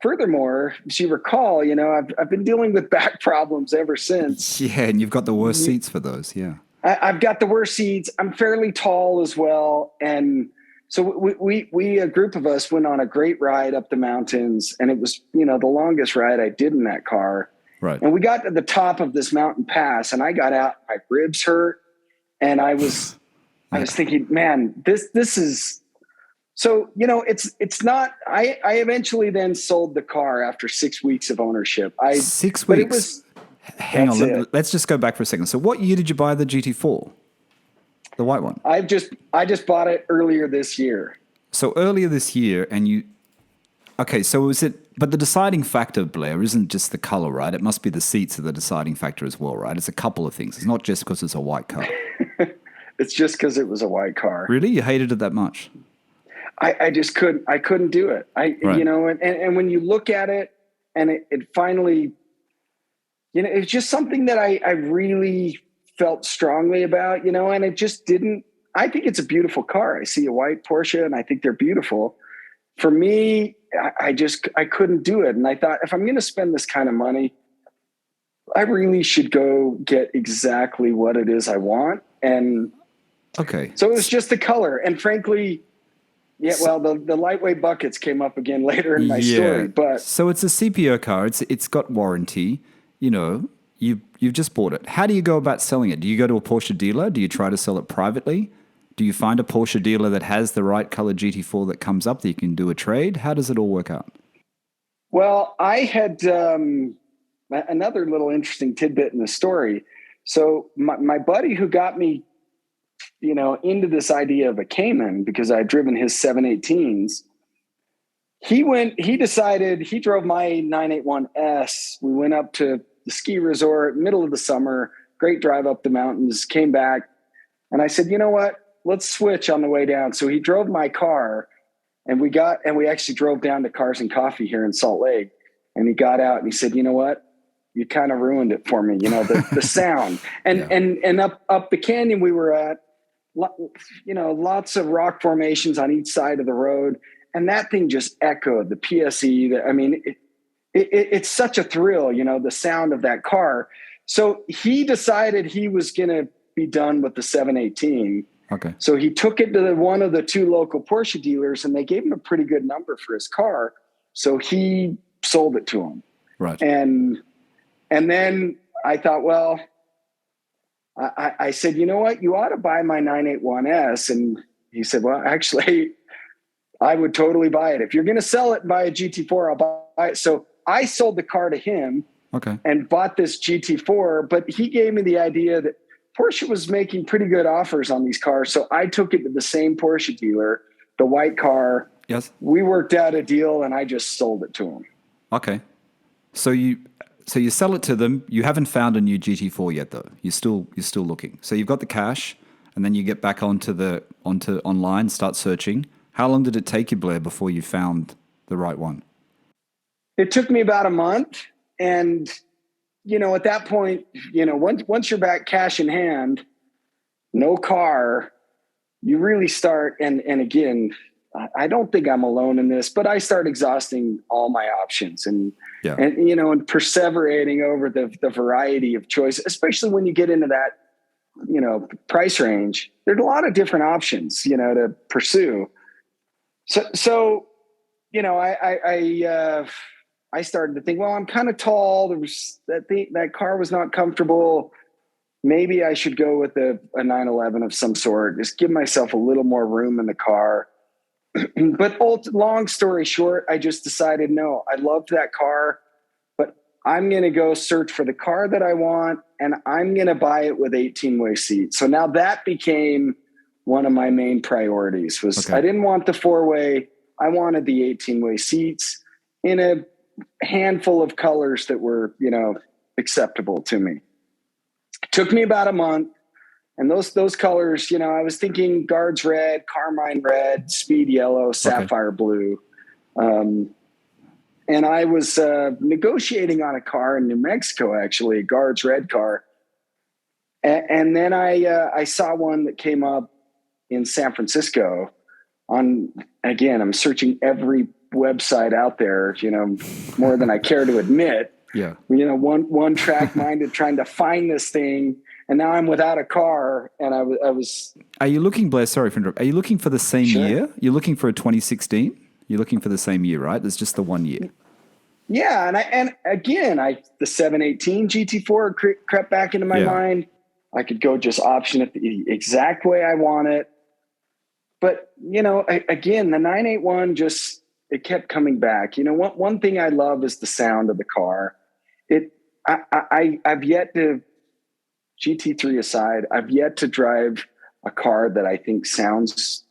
furthermore, as you recall, you know, I've been dealing with back problems ever since. Yeah, and you've got the worst seats for those, yeah. I've got the worst seats. I'm fairly tall as well. And so we a group of us went on a great ride up the mountains, and it was, you know, the longest ride I did in that car. Right. And we got to the top of this mountain pass, and I got out, my ribs hurt, and I was thinking, man, this is, so, you know, it's not, I eventually then sold the car after 6 weeks of ownership. 6 weeks? Hang on, let's just go back for a second. So what year did you buy the GT4? The white one? I just bought it earlier this year. So earlier this year, so is it, but the deciding factor, Blair, isn't just the color, right? It must be the seats are the deciding factor as well, right? It's a couple of things. It's not just because it's a white car. It's just because it was a white car. Really? You hated it that much? I just couldn't do it. You know, and when you look at it and it finally, you know, it's just something that I really felt strongly about, you know, and it just didn't, I think it's a beautiful car. I see a white Porsche and I think they're beautiful. For me, I couldn't do it. And I thought, if I'm going to spend this kind of money, I really should go get exactly what it is I want. And so it was just the color. And frankly, Yeah, well, the lightweight buckets came up again later in my story, but so it's a CPO car. It's got warranty. You know, you've just bought it. How do you go about selling it? Do you go to a Porsche dealer? Do you try to sell it privately? Do you find a Porsche dealer that has the right color GT4 that comes up that you can do a trade? How does it all work out? well, I had another little interesting tidbit in the story. So my buddy who got me, into this idea of a Cayman, because I'd driven his 718s, he decided, he drove my 981S. We went up to the ski resort, middle of the summer, great drive up the mountains, came back. And I said, you know what, let's switch on the way down. So he drove my car and we actually drove down to Cars and Coffee here in Salt Lake. And he got out and he said, you know what, you kind of ruined it for me. The sound and up the canyon we were at, lots of rock formations on each side of the road. And that thing just echoed the PSE. It's such a thrill, the sound of that car. So he decided he was going to be done with the 718. Okay. So he took it to one of the two local Porsche dealers and they gave him a pretty good number for his car. So he sold it to him. Right. And then I thought, well, I said, you know what, you ought to buy my 981S. And he said, well, actually, I would totally buy it. If you're going to sell it and buy a GT4, I'll buy it. So I sold the car to him and bought this GT4, but he gave me the idea that Porsche was making pretty good offers on these cars. So I took it to the same Porsche dealer, the white car. Yes. We worked out a deal and I just sold it to him. Okay. So you sell it to them. You haven't found a new GT4 yet, though. You're still looking. So you've got the cash, and then you get back onto online, start searching. How long did it take you, Blair, before you found the right one? It took me about a month, and at that point, once you're back cash in hand, no car, you really start. And again, I don't think I'm alone in this, but I start exhausting all my options and perseverating over the variety of choice, especially when you get into that, price range. There's a lot of different options, to pursue. So I started to think, well, I'm kind of tall. There was that car was not comfortable. Maybe I should go with a 911 of some sort, just give myself a little more room in the car. But long story short, I just decided, no, I loved that car, but I'm going to go search for the car that I want, and I'm going to buy it with 18-way seats. So now that became one of my main priorities was I didn't want the 4-way. I wanted the 18-way seats in a handful of colors that were, acceptable to me. It took me about a month. And those colors, I was thinking Guards red, Carmine red, Speed yellow, Sapphire blue. And I was negotiating on a car in New Mexico, actually, a Guards red car. And then I saw one that came up in San Francisco again, I'm searching every website out there, more than I care to admit. Yeah. One track minded trying to find this thing. And now I'm without a car, and I was. Are you looking, Blair? Sorry for interrupting. Are you looking for the same year? You're looking for a 2016. You're looking for the same year, right? There's just the 1 year. Yeah, and again, the 718 GT4 crept back into my mind. I could go just option it the exact way I want it, but again, the 981 it kept coming back. One thing I love is the sound of the car. I've yet to. GT3 aside, I've yet to drive a car that I think sounds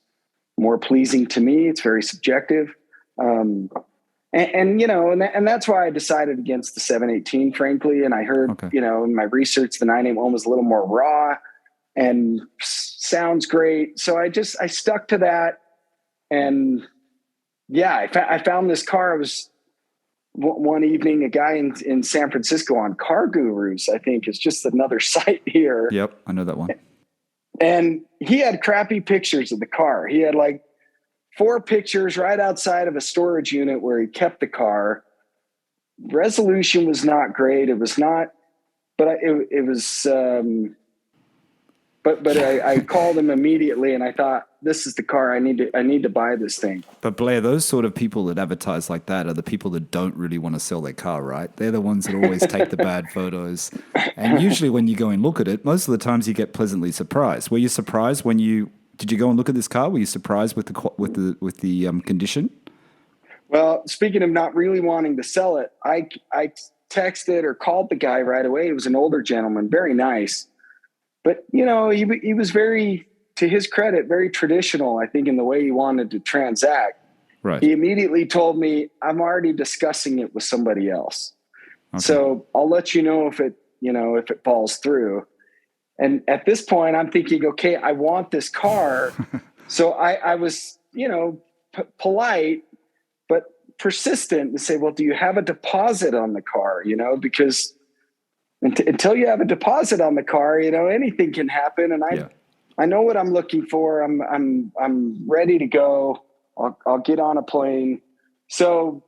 more pleasing to me. It's very subjective. And that's why I decided against the 718, frankly. And I heard, in my research, the 981 was a little more raw and sounds great. So I stuck to that. And I found this car. I was one evening, a guy in San Francisco on Car Gurus, I think is just another site here. Yep. I know that one. And he had crappy pictures of the car. He had like 4 pictures right outside of a storage unit where he kept the car. Resolution was not great. It was not, but it was, but I called him immediately and I thought, this is the car. I need to buy this thing. But Blair, those sort of people that advertise like that are the people that don't really want to sell their car, right? They're the ones that always take the bad photos. And usually when you go and look at it, most of the times you get pleasantly surprised. Were you surprised did you go and look at this car? Were you surprised with the condition? Well, speaking of not really wanting to sell it, I texted or called the guy right away. He was an older gentleman, very nice. But, he was very, to his credit, very traditional, I think, in the way he wanted to transact. Right. He immediately told me, I'm already discussing it with somebody else. Okay. So I'll let you know if it falls through. And at this point, I'm thinking, okay, I want this car. So I was, polite, but persistent to say, well, do you have a deposit on the car? Because until you have a deposit on the car, anything can happen. And I know what I'm looking for. I'm ready to go. I'll get on a plane. So,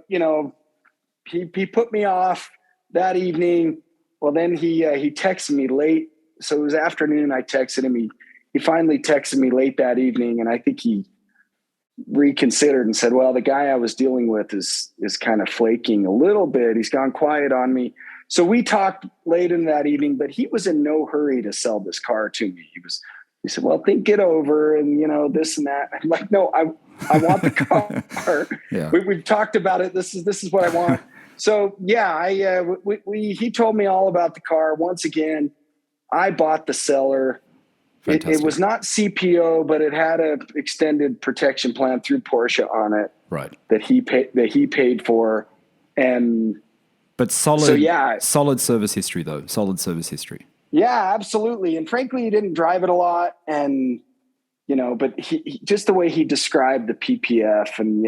he put me off that evening. Well, then he texted me late. So it was afternoon. I texted him. He finally texted me late that evening. And I think he reconsidered and said, well, the guy I was dealing with is kind of flaking a little bit. He's gone quiet on me. So we talked late in that evening, but he was in no hurry to sell this car to me. He said, well, think it over and, this and that. I'm like, no, I want the car. Yeah. We've talked about it. This is what I want. So yeah, he told me all about the car. Once again, I bought the seller. It was not CPO, but it had a extended protection plan through Porsche on it. Right. That he paid for. But solid, so yeah, solid service history though. Solid service history. Yeah, absolutely. And frankly, he didn't drive it a lot. And, but he just the way he described the PPF and,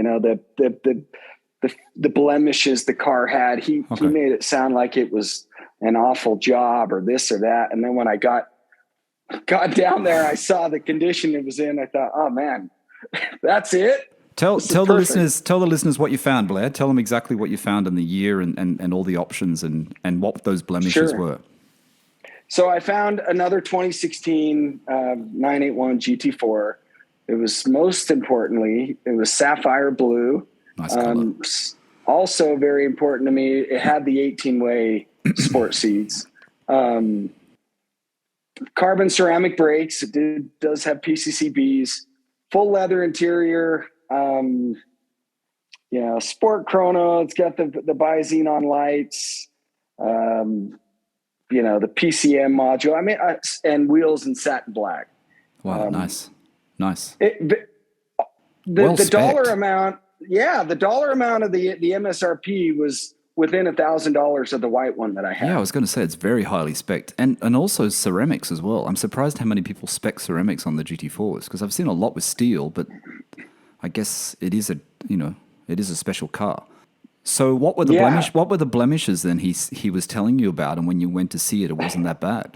the blemishes the car had, he made it sound like it was an awful job or this or that. And then when I got down there, I saw the condition it was in. I thought, oh man, that's it. Tell the listeners what you found, Blair. Tell them exactly what you found in the year and all the options and what those blemishes were. So I found another 2016 981 GT4. It was most importantly, it was sapphire blue. Nice color. Also very important to me, it had the 18-way sport seats. Carbon ceramic brakes. It does have PCCBs. Full leather interior. Sport chrono. It's got the bi-xenon lights. The PCM module. And wheels in satin black. Wow, nice. The dollar amount. Yeah, the dollar amount of the MSRP was within $1,000 of the white one that I had. Yeah, I was going to say it's very highly spec'd, and also ceramics as well. I'm surprised how many people spec ceramics on the GT4s because I've seen a lot with steel, but I guess it is a special car. So what were the blemishes then he was telling you about, and when you went to see it, it wasn't that bad?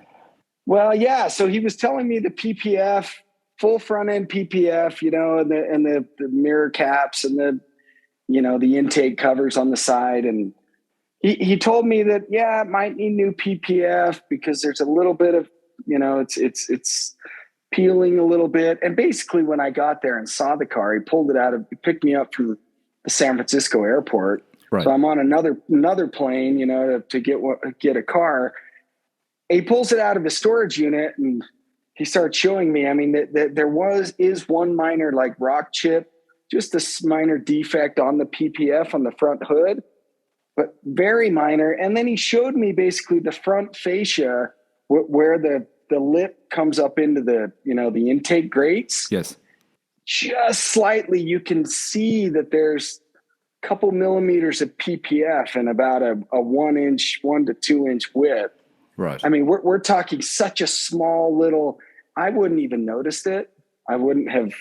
Well, yeah. So he was telling me the PPF, full front end PPF, and the mirror caps and the intake covers on the side, and he told me that it might need new PPF because there's a little bit of it's peeling a little bit. And basically, when I got there and saw the car, he picked me up from the San Francisco airport. Right. So I'm on another plane, to get a car. He pulls it out of his storage unit and he starts showing me. I mean, that is one minor like rock chip, just a minor defect on the PPF on the front hood, but very minor. And then he showed me basically the front fascia where the lip comes up into the intake grates. Yes. Just slightly, you can see that there's a couple millimeters of PPF and about a 1 to 2 inch width. Right. I mean, we're talking such a small little. I wouldn't even noticed it. I wouldn't have.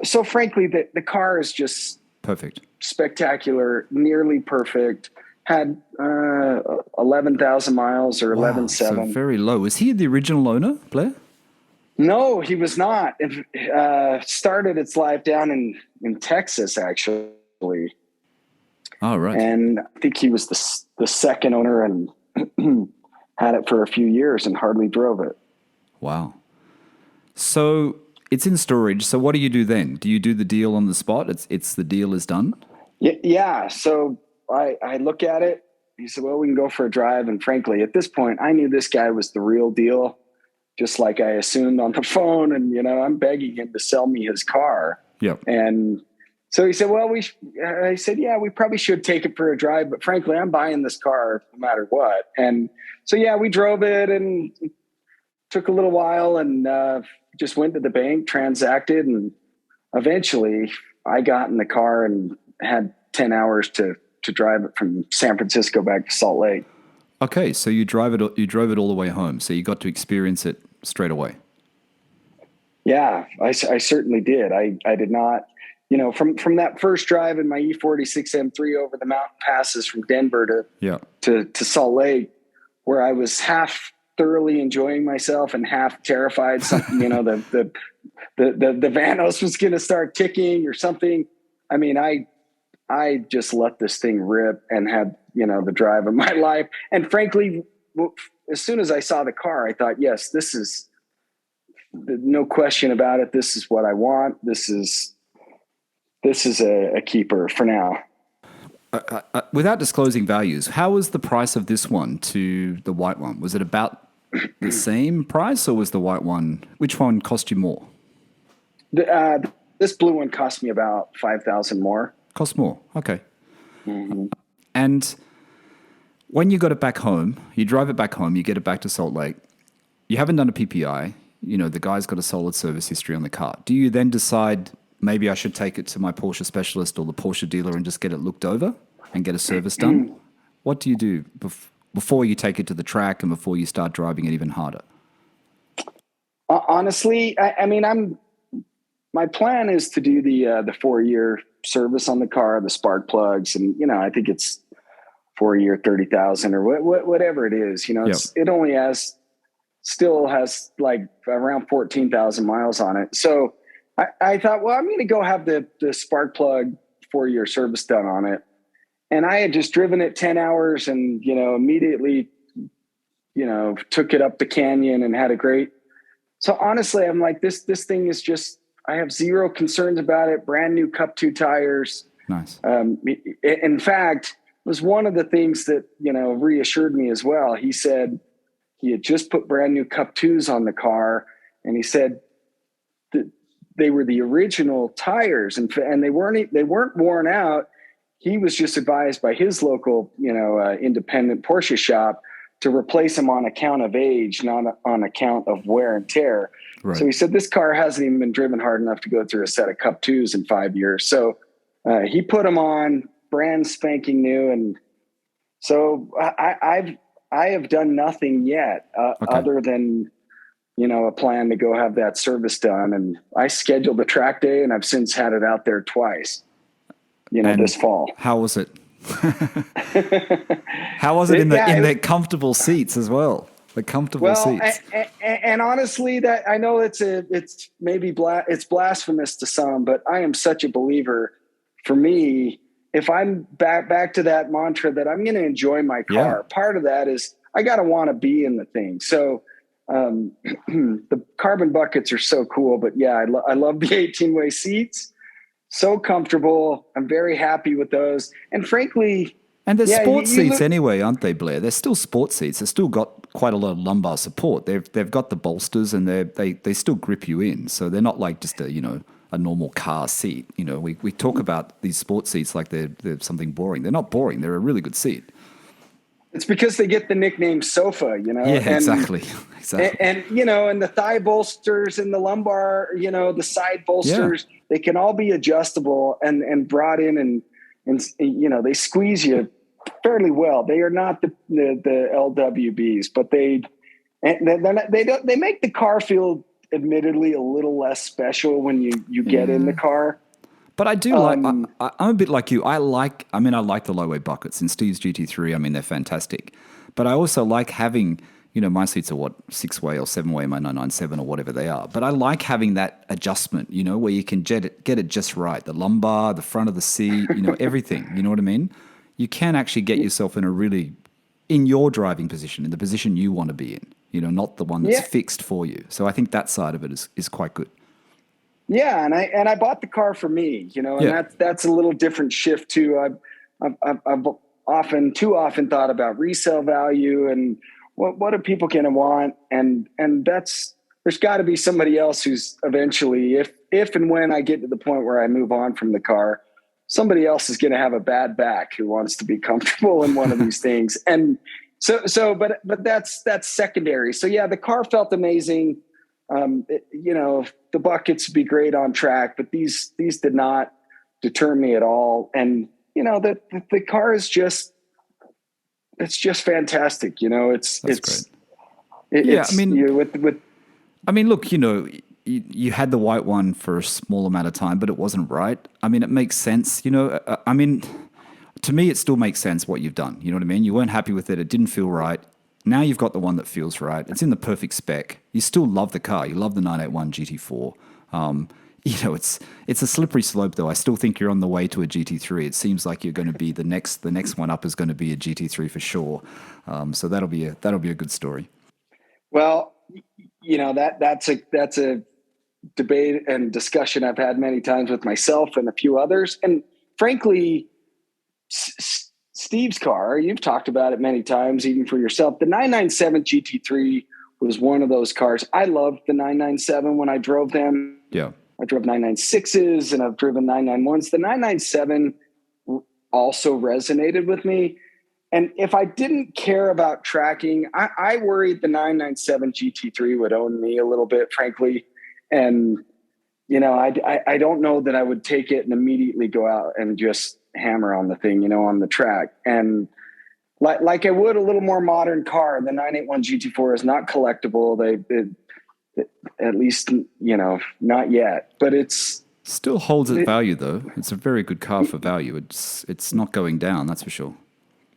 So frankly, the car is just perfect, spectacular, nearly perfect. Had 11,000 miles or 11.7. So very low. Was he the original owner, Blair? No, he was not. It started its life down in Texas, actually. Oh, right. And I think he was the second owner and had it for a few years and hardly drove it. Wow. So it's in storage. So what do you do then? Do you do the deal on the spot? It's the deal is done? Yeah. So I look at it. He said, well, we can go for a drive. And frankly, at this point, I knew this guy was the real deal, just like I assumed on the phone. And, I'm begging him to sell me his car. Yep. And so he said, well, I said, yeah, we probably should take it for a drive. But frankly, I'm buying this car no matter what. And so, yeah, we drove it and took a little while and just went to the bank, transacted. And eventually I got in the car and had 10 hours to drive it from San Francisco back to Salt Lake. Okay, so you drove it all the way home. So you got to experience it straight away. Yeah, I certainly did. I did not, from that first drive in my E46 M3 over the mountain passes from Denver to Salt Lake, where I was half thoroughly enjoying myself and half terrified something, the Vanos was going to start ticking or something. I mean, I just let this thing rip and had, the drive of my life. And frankly, as soon as I saw the car, I thought, yes, this is no question about it. This is what I want. This is a keeper for now. Without disclosing values, how was the price of this one to the white one? Was it about the same price, or was the white one, which one cost you more? This blue one cost me about $5,000 more. Cost more. Okay. Mm-hmm. And when you got it back home, you drive it back home, you get it back to Salt Lake, you haven't done a PPI, the guy's got a solid service history on the car. Do you then decide, maybe I should take it to my Porsche specialist or the Porsche dealer and just get it looked over and get a service done? What do you do before you take it to the track and before you start driving it even harder? Honestly, my plan is to do the 4-year service on the car, the spark plugs, and I think it's 4-year 30,000 or whatever it is. It only still has like around 14,000 miles on it. So I thought, well, I'm going to go have the spark plug 4-year service done on it. And I had just driven it 10 hours and immediately took it up the canyon and had a great. So honestly, I'm like, this thing is just. I have zero concerns about it. Brand new Cup 2 tires. Nice. In fact, it was one of the things that, reassured me as well. He said he had just put brand new Cup 2s on the car. And he said that they were the original tires and they weren't worn out. He was just advised by his local, independent Porsche shop to replace them on account of age, not on account of wear and tear. Right. So he said, this car hasn't even been driven hard enough to go through a set of Cup 2s in 5 years. So he put them on brand spanking new. And so I have done nothing yet other than, a plan to go have that service done. And I scheduled the track day and I've since had it out there twice, this fall. How was it? How was it in the comfortable seats as well? The comfortable seats. And honestly, that I know it's maybe it's blasphemous to some, but I am such a believer. For me, if I'm back to that mantra that I'm going to enjoy my car, part of that is I got to want to be in the thing. So the carbon buckets are so cool, but I love the 18-way seats. So comfortable. I'm very happy with those. And frankly, and they're sports seats anyway, aren't they, Blair? They're still sports seats. They've still got quite a lot of lumbar support. They've got the bolsters and they still grip you in. So they're not like just a normal car seat. We talk about these sports seats like they're something boring. They're not boring. They're a really good seat. It's because they get the nickname sofa, Yeah, exactly. And and the thigh bolsters and the lumbar, the side bolsters, they can all be adjustable and brought in and they squeeze you fairly well. They are not the LWBs, but they make the car feel admittedly a little less special when you get in the car. But I do I'm a bit like you. I like the lightweight buckets in Steve's GT3. They're fantastic. But I also like having, my seats are 6-way or 7-way, my 997 or whatever they are. But I like having that adjustment, where you can get it just right. The lumbar, the front of the seat, everything. You know what I mean? You can actually get yourself in your driving position, in the position you want to be in, not the one that's fixed for you. So I think that side of it is quite good. Yeah, and I bought the car for me, you know, and Yeah. that's a little different shift too. I've often too often thought about resale value and what are people going to want, and that's there's got to be somebody else who's eventually, if and when I get to the point where I move on from the car, somebody else is going to have a bad back who wants to be comfortable in one of these things, and but that's secondary. So yeah, the car felt amazing. You know, the buckets would be great on track, but these did not deter me at all. And, you know, the car is it's just fantastic. You know, That's great. It's, I mean, you know, I mean, look, you know, you had the white one for a small amount of time, but it wasn't right. I mean, it makes sense, you know. I mean, to me, it still makes sense what you've done. You know what I mean? You weren't happy with it. It didn't feel right. Now you've got the one that feels right. It's in the perfect spec. You still love the car. You love the 981 GT4. You know, it's a slippery slope, though. I still think you're on the way to a GT3. It seems like you're going to be the next one up is going to be a GT3 for sure. So that'll be a good story. Well, you know, that's a debate and discussion I've had many times with myself and a few others. And frankly, Steve's car, you've talked about it many times, even for yourself. The 997 GT3 was one of those cars. I loved the 997 when I drove them. Yeah. I drove 996s and I've driven 991s. The 997 also resonated with me. And if I didn't care about tracking, I worried the 997 GT3 would own me a little bit, frankly. And, you know, I don't know that I would take it and immediately go out and just hammer on the thing, you know, on the track. And like I would a little more modern car, the 981 GT4 is not collectible. They at least, you know, not yet, but it's still holds its value though. It's a very good car for value. It's not going down. That's for sure.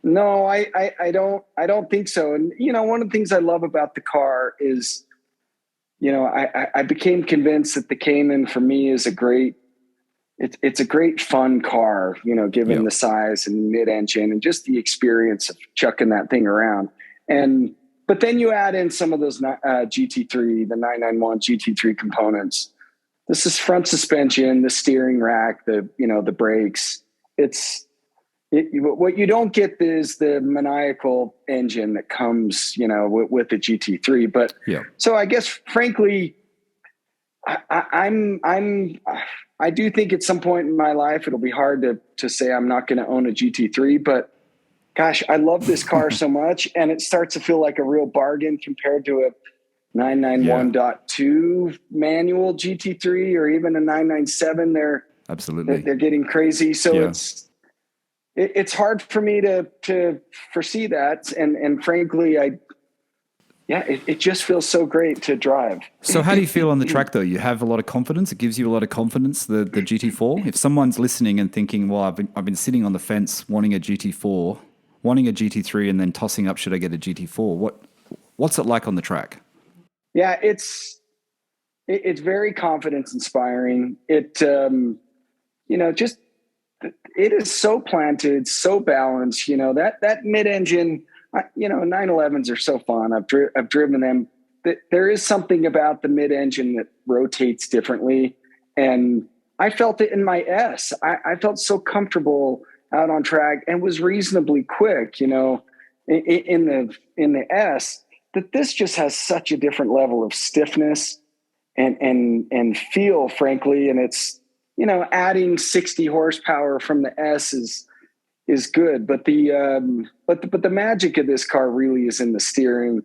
No, I don't think so. And, you know, one of the things I love about the car is, you know, I became convinced that the Cayman for me is it's a great fun car, you know, given the size and mid-engine and just the experience of chucking that thing around. But then you add in some of those GT3, the 991 GT3 components. This is front suspension, the steering rack, the brakes. What you don't get is the maniacal engine that comes, you know, with the GT3. But so I guess, frankly, I do think at some point in my life it'll be hard to say I'm not going to own a GT3. But gosh, I love this car so much, and it starts to feel like a real bargain compared to a 991.2 manual GT3 or even a 997. They're getting crazy. So it's hard for me to foresee that. And frankly, it just feels so great to drive. So how do you feel on the track though? You have a lot of confidence. It gives you a lot of confidence, the GT4. If someone's listening and thinking, well, I've been sitting on the fence wanting a GT4, wanting a GT3 and then tossing up, should I get a GT4? What's it like on the track? Yeah, it's very confidence inspiring. It, you know, just, it is so planted, so balanced, you know, that mid-engine, you know, 911s are so fun. I've driven them. There is something about the mid-engine that rotates differently. And I felt it in my S. I felt so comfortable out on track and was reasonably quick, you know, in the S, that this just has such a different level of stiffness and feel, frankly. And it's, you know, adding 60 horsepower from the S is good, but the magic of this car really is in the steering,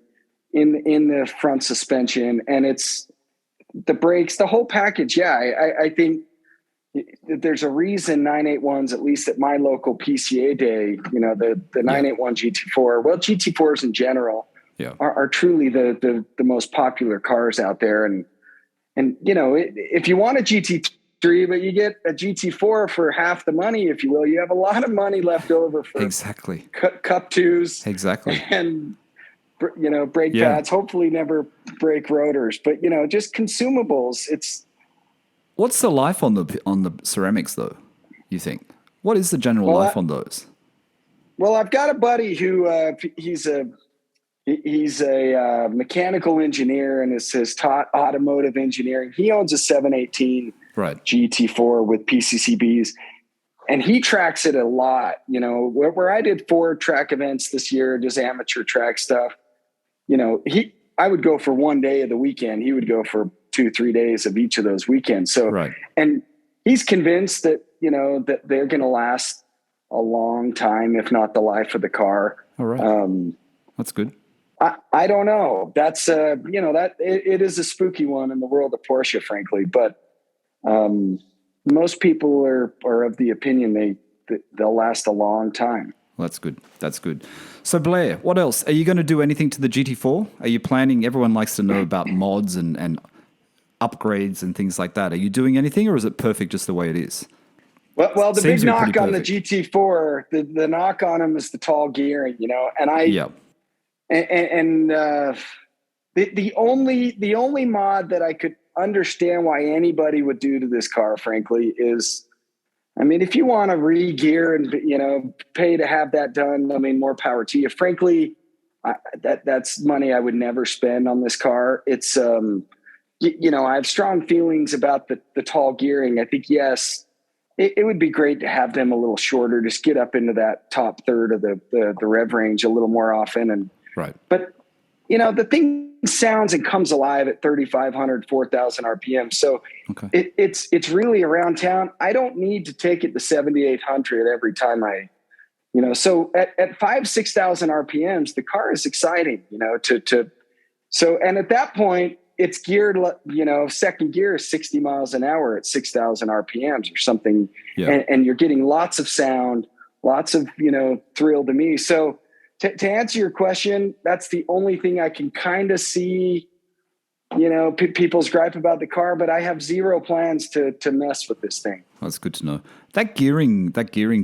in the front suspension, and it's the brakes, the whole package. Yeah, I think there's a reason 981s, at least at my local PCA day, you know, the 981 GT4, well, GT4s in general, are truly the most popular cars out there. And you know, if you want a GT3, but you get a GT4 for half the money, if you will, you have a lot of money left over for cup twos, and, you know, brake pads, hopefully never break rotors, but, you know, just consumables. What's the life on the ceramics though, you think? What is the general life on those? Well, I've got a buddy who he's a mechanical engineer and has taught automotive engineering. He owns a 718 Right. GT4 with PCCBs. And he tracks it a lot, where I did 4 track events this year, just amateur track stuff. I would go for one day of the weekend. He would go for 2-3 days of each of those weekends. So, right. And he's convinced that, that they're going to last a long time, if not the life of the car. All right. That's good. I don't know. That's, that it is a spooky one in the world of Porsche, frankly, but, most people are of the opinion they'll last a long time. Well, that's good. That's good. So Blair, what else? Are you going to do anything to the GT4? Are you planning? Everyone likes to know about mods and upgrades and things like that. Are you doing anything, or is it perfect just the way it is? Well, the big knock on the GT4, the knock on him is the tall gearing, the only mod that I could understand why anybody would do to this car, frankly, is, if you want to re-gear and, pay to have that done, more power to you. Frankly, that's money I would never spend on this car. It's, I have strong feelings about the tall gearing. I think, yes, it would be great to have them a little shorter, just get up into that top third of the rev range a little more often. And right. But, the thing sounds and comes alive at 3,500, 4,000 RPM. So okay. it's really around town. I don't need to take it to 7,800 every time so at 6,000 RPMs, the car is exciting, and at that point it's geared, second gear is 60 miles an hour at 6,000 RPMs or something. Yeah. And you're getting lots of sound, lots of, thrill to me. So, to answer your question, that's the only thing I can kind of see, people's gripe about the car, but I have zero plans to mess with this thing. That's good to know. That gearing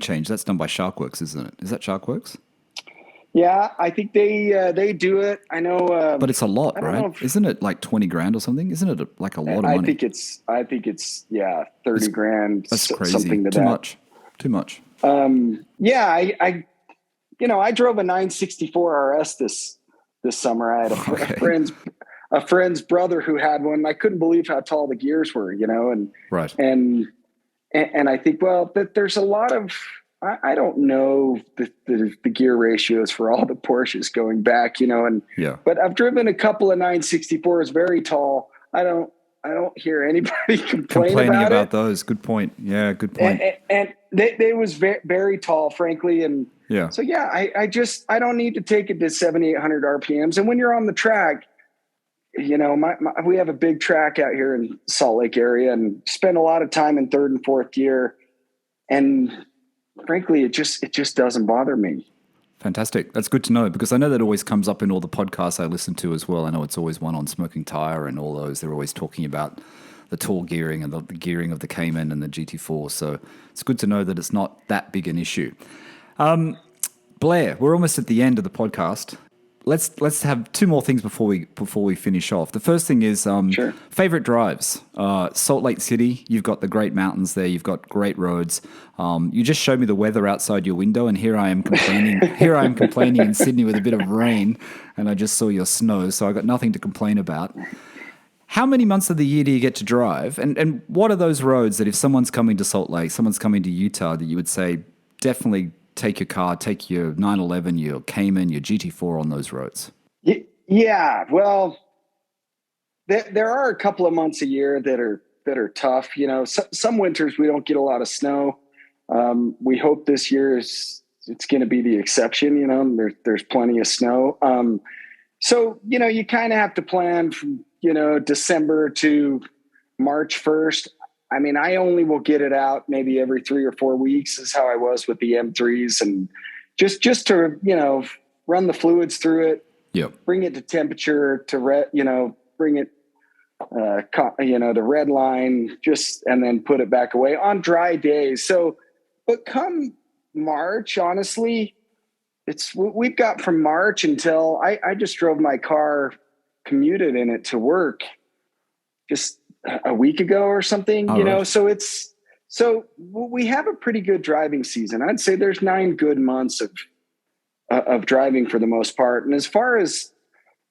change, that's done by Sharkworks, isn't it? Is that Sharkworks? Yeah, I think they do it. I know, but it's a lot, right? Isn't it like 20 grand or something? Isn't it like a lot of money? I think it's 30 grand. That's crazy. Something to Too that. much. Too much. I drove a 964 RS this summer. I had a friend's brother who had one. I couldn't believe how tall the gears were, and right. And I think, that there's a lot of, I don't know the gear ratios for all the Porsches going back, but I've driven a couple of 964s very tall. I don't hear anybody complaining about those. Good point. Yeah, good point. And they was very, very tall, frankly. And yeah. So I don't need to take it to 7,800 RPMs. And when you're on the track, we have a big track out here in Salt Lake area and spend a lot of time in third and fourth gear. And frankly, it just doesn't bother me. Fantastic. That's good to know, because I know that always comes up in all the podcasts I listen to as well. I know it's always one on Smoking Tire and all those. They're always talking about the tall gearing and the gearing of the Cayman and the GT4. So it's good to know that it's not that big an issue. Blair, we're almost at the end of the podcast. Let's have two more things before we finish off. The first thing is sure. Favorite drives. Salt Lake City, you've got the great mountains there. You've got great roads. You just showed me the weather outside your window, and here I am complaining. In Sydney with a bit of rain, and I just saw your snow, so I got nothing to complain about. How many months of the year do you get to drive? And what are those roads that if someone's coming to Salt Lake, someone's coming to Utah, that you would say definitely take your car, take your 911, your Cayman, your GT4 on those roads? Yeah, well, there are a couple of months a year that are tough. Some winters we don't get a lot of snow. We hope this year it's going to be the exception. There's plenty of snow. So you kind of have to plan from December to March 1st. I only will get it out maybe every 3 or 4 weeks, is how I was with the M3s, and just to, run the fluids through it, yep. Bring it to temperature bring it, the red line, and then put it back away on dry days. So, but come March, honestly, we've got from March until I just drove my car, commuted in it to work just a week ago or something, right. So we have a pretty good driving season. I'd say there's 9 good months of driving for the most part. And as far as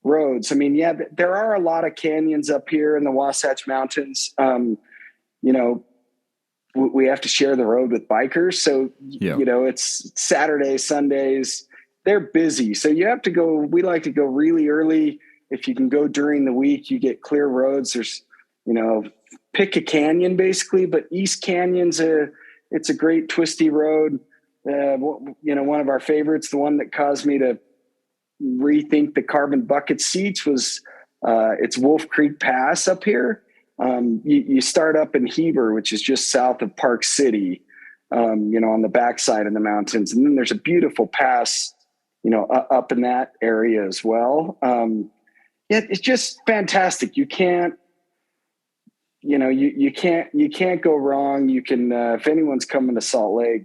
roads, there are a lot of canyons up here in the Wasatch Mountains. you know, we have to share the road with bikers. So, you know, it's Saturdays, Sundays, they're busy. So you have to go, we like to go really early. If you can go during the week, you get clear roads. There's, you know, pick a canyon basically, but East Canyon's it's a great twisty road. You know, one of our favorites, the one that caused me to rethink the carbon bucket seats was, it's Wolf Creek Pass up here. You start up in Heber, which is just south of Park City, you know, on the backside of the mountains. And then there's a beautiful pass, you know, up in that area as well. Yeah, it's just fantastic. You can't, you know, you can't go wrong. You can, if anyone's coming to Salt Lake,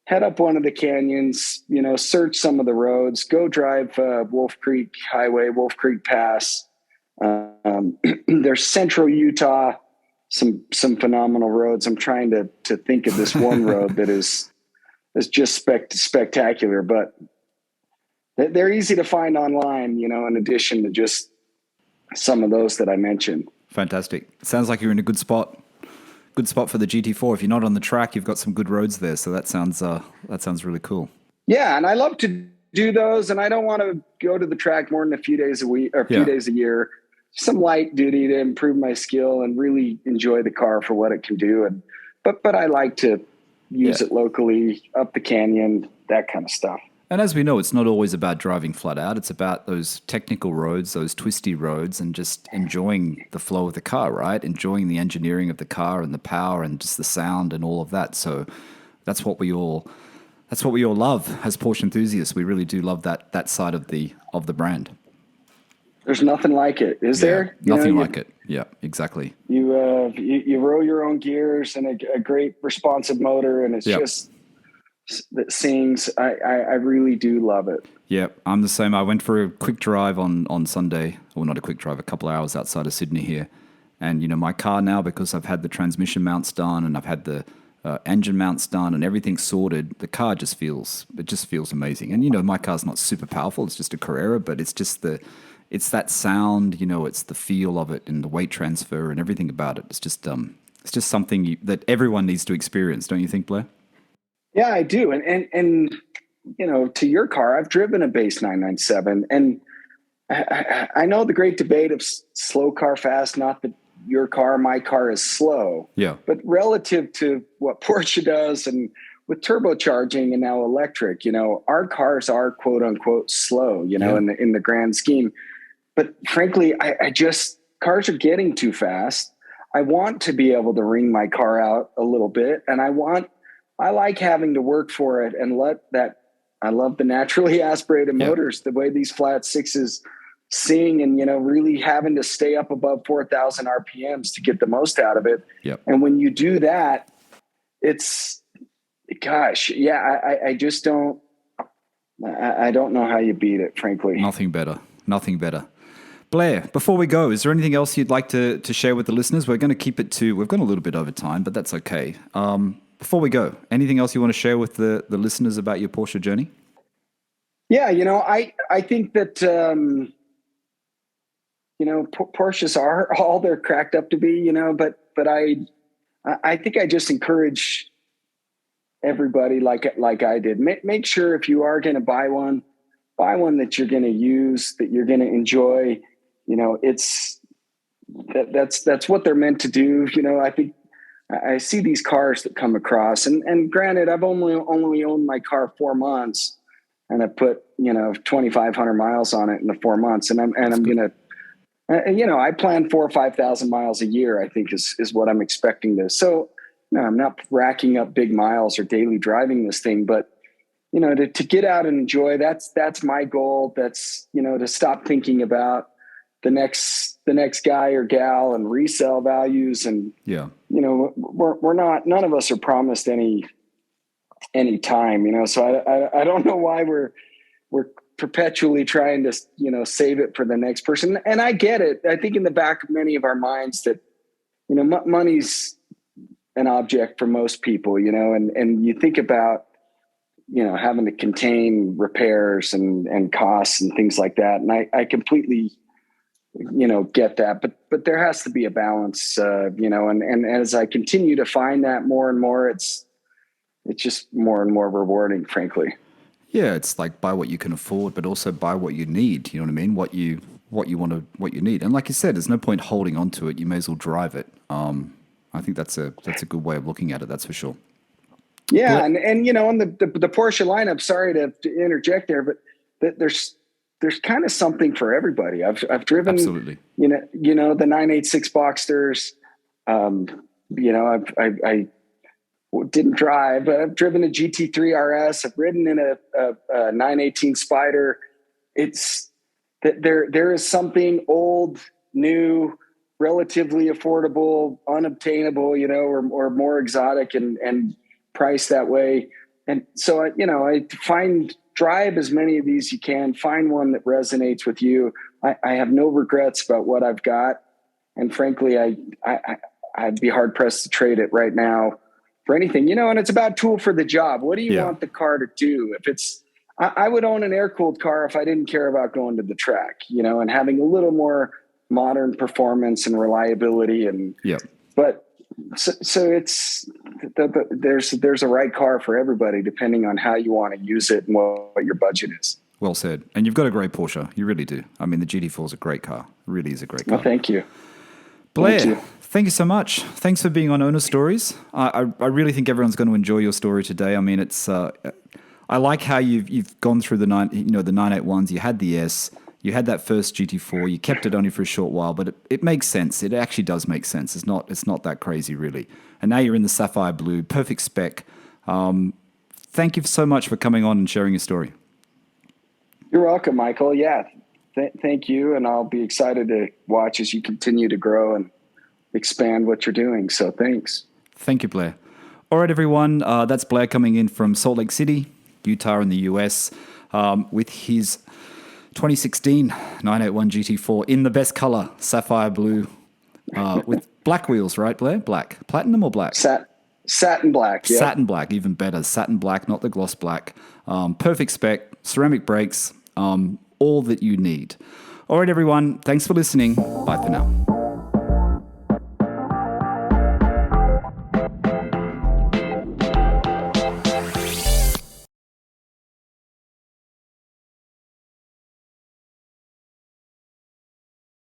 head up one of the canyons, you know, search some of the roads, go drive Wolf Creek Highway, Wolf Creek Pass. There's Central Utah, some phenomenal roads. I'm trying to think of this one road that is just spectacular, but they're easy to find online, you know, in addition to just some of those that I mentioned. Fantastic. Sounds like you're in a good spot. Good spot for the GT4. If you're not on the track, you've got some good roads there. So that sounds really cool. Yeah. And I love to do those, and I don't want to go to the track more than a few days a week or a few days a year. Some light duty to improve my skill and really enjoy the car for what it can do. But I like to use it locally, up the canyon, that kind of stuff. And as we know, it's not always about driving flat out. It's about those technical roads, those twisty roads, and just enjoying the flow of the car, right? Enjoying the engineering of the car and the power and just the sound and all of that. So that's what we all love as Porsche enthusiasts. We really do love that side of the brand. There's nothing like it, is there? Nothing like it. Yeah, exactly. You roll your own gears and a great responsive motor, and it's just that sings. I really do love it. Yeah, I'm the same. I went for a quick drive on Sunday. Well, not a quick drive, a couple of hours outside of Sydney here. And, you know, my car now, because I've had the transmission mounts done and I've had the engine mounts done and everything sorted, the car just feels amazing. And, you know, my car's not super powerful. It's just a Carrera, but it's just it's that sound, you know, it's the feel of it and the weight transfer and everything about it. It's just something that everyone needs to experience. Don't you think, Blair? Yeah, I do. And you know, to your car, I've driven a base 997, and I know the great debate of slow car, fast, not that your car, my car is slow. Yeah. But relative to what Porsche does and with turbocharging and now electric, you know, our cars are quote unquote slow, you know, in the grand scheme. But frankly, I just, cars are getting too fast. I want to be able to wring my car out a little bit, and I like having to work for it and I love the naturally aspirated motors, the way these Flat Sixes sing, and, you know, really having to stay up above 4,000 RPMs to get the most out of it. Yep. And when you do that, it's, gosh, I just don't, I don't know how you beat it, frankly. Nothing better. Blair, before we go, is there anything else you'd like to share with the listeners? We're going to keep it to, we've gone a little bit over time, but that's okay. Before we go, anything else you want to share with the listeners about your Porsche journey? Yeah, you know, I think that, you know, Porsches are all they're cracked up to be, you know, but I think I just encourage everybody like I did. Make sure if you are going to buy one that you're going to use, that you're going to enjoy. You know, that's what they're meant to do. You know, I think I see these cars that come across, and granted, I've only owned my car 4 months, and I put, you know, 2,500 miles on it in the 4 months, and I'm going to, you know, I plan 4,000 or 5,000 miles a year, I think is what I'm expecting to. So, no, I'm not racking up big miles or daily driving this thing, but, you know, to get out and enjoy, that's my goal. That's, you know, to stop thinking about the next guy or gal and resale values. And, you know, we're not, none of us are promised any time, you know, so I don't know why we're perpetually trying to, you know, save it for the next person. And I get it. I think in the back of many of our minds that, you know, money's an object for most people, you know, and you think about, you know, having to contain repairs and costs and things like that. And I completely get that, but there has to be a balance, and as I continue to find that more and more, it's just more and more rewarding, frankly. Yeah, it's like buy what you can afford, but also buy what you need. You know what I mean? What you need. And like you said, there's no point holding on to it. You may as well drive it. I think that's a good way of looking at it. That's for sure. Yeah, and the Porsche lineup. Sorry to interject there, but there's kind of something for everybody. I've driven absolutely. The 986 Boxsters. I didn't drive, but I've driven a GT3 RS. I've ridden in a 918 Spider. It's that there is something old, new, relatively affordable, unobtainable, or more exotic and priced that way. And so I drive as many of these you can, find one that resonates with you. I have no regrets about what I've got. And frankly, I'd be hard pressed to trade it right now for anything, and it's about tool for the job. What do you want the car to do? If it's, I would own an air-cooled car if I didn't care about going to the track, and having a little more modern performance and reliability. But so it's, there's a right car for everybody, depending on how you want to use it and what your budget is. Well said. And you've got a great Porsche. You really do. I mean, the GT4 is a great car. It really is a great car. Well, thank you. Blair, thank you so much. Thanks for being on Owner Stories. I really think everyone's going to enjoy your story today. I mean, it's I like how you've gone through the 981s. You had the S. You had that first GT4. You kept it only for a short while, but it makes sense. It actually does make sense. It's not that crazy, really. And now you're in the sapphire blue, perfect spec. Thank you so much for coming on and sharing your story. You're welcome, Michael. Yeah, thank you. And I'll be excited to watch as you continue to grow and expand what you're doing. So thanks. Thank you, Blair. All right, everyone. That's Blair coming in from Salt Lake City, Utah in the US, with his 2016 981 GT4 in the best color, sapphire blue, with black wheels, right, Blair? Black. Platinum or black? Satin black. Yeah. Satin black, even better. Satin black, not the gloss black. Perfect spec, ceramic brakes, all that you need. All right, everyone. Thanks for listening. Bye for now.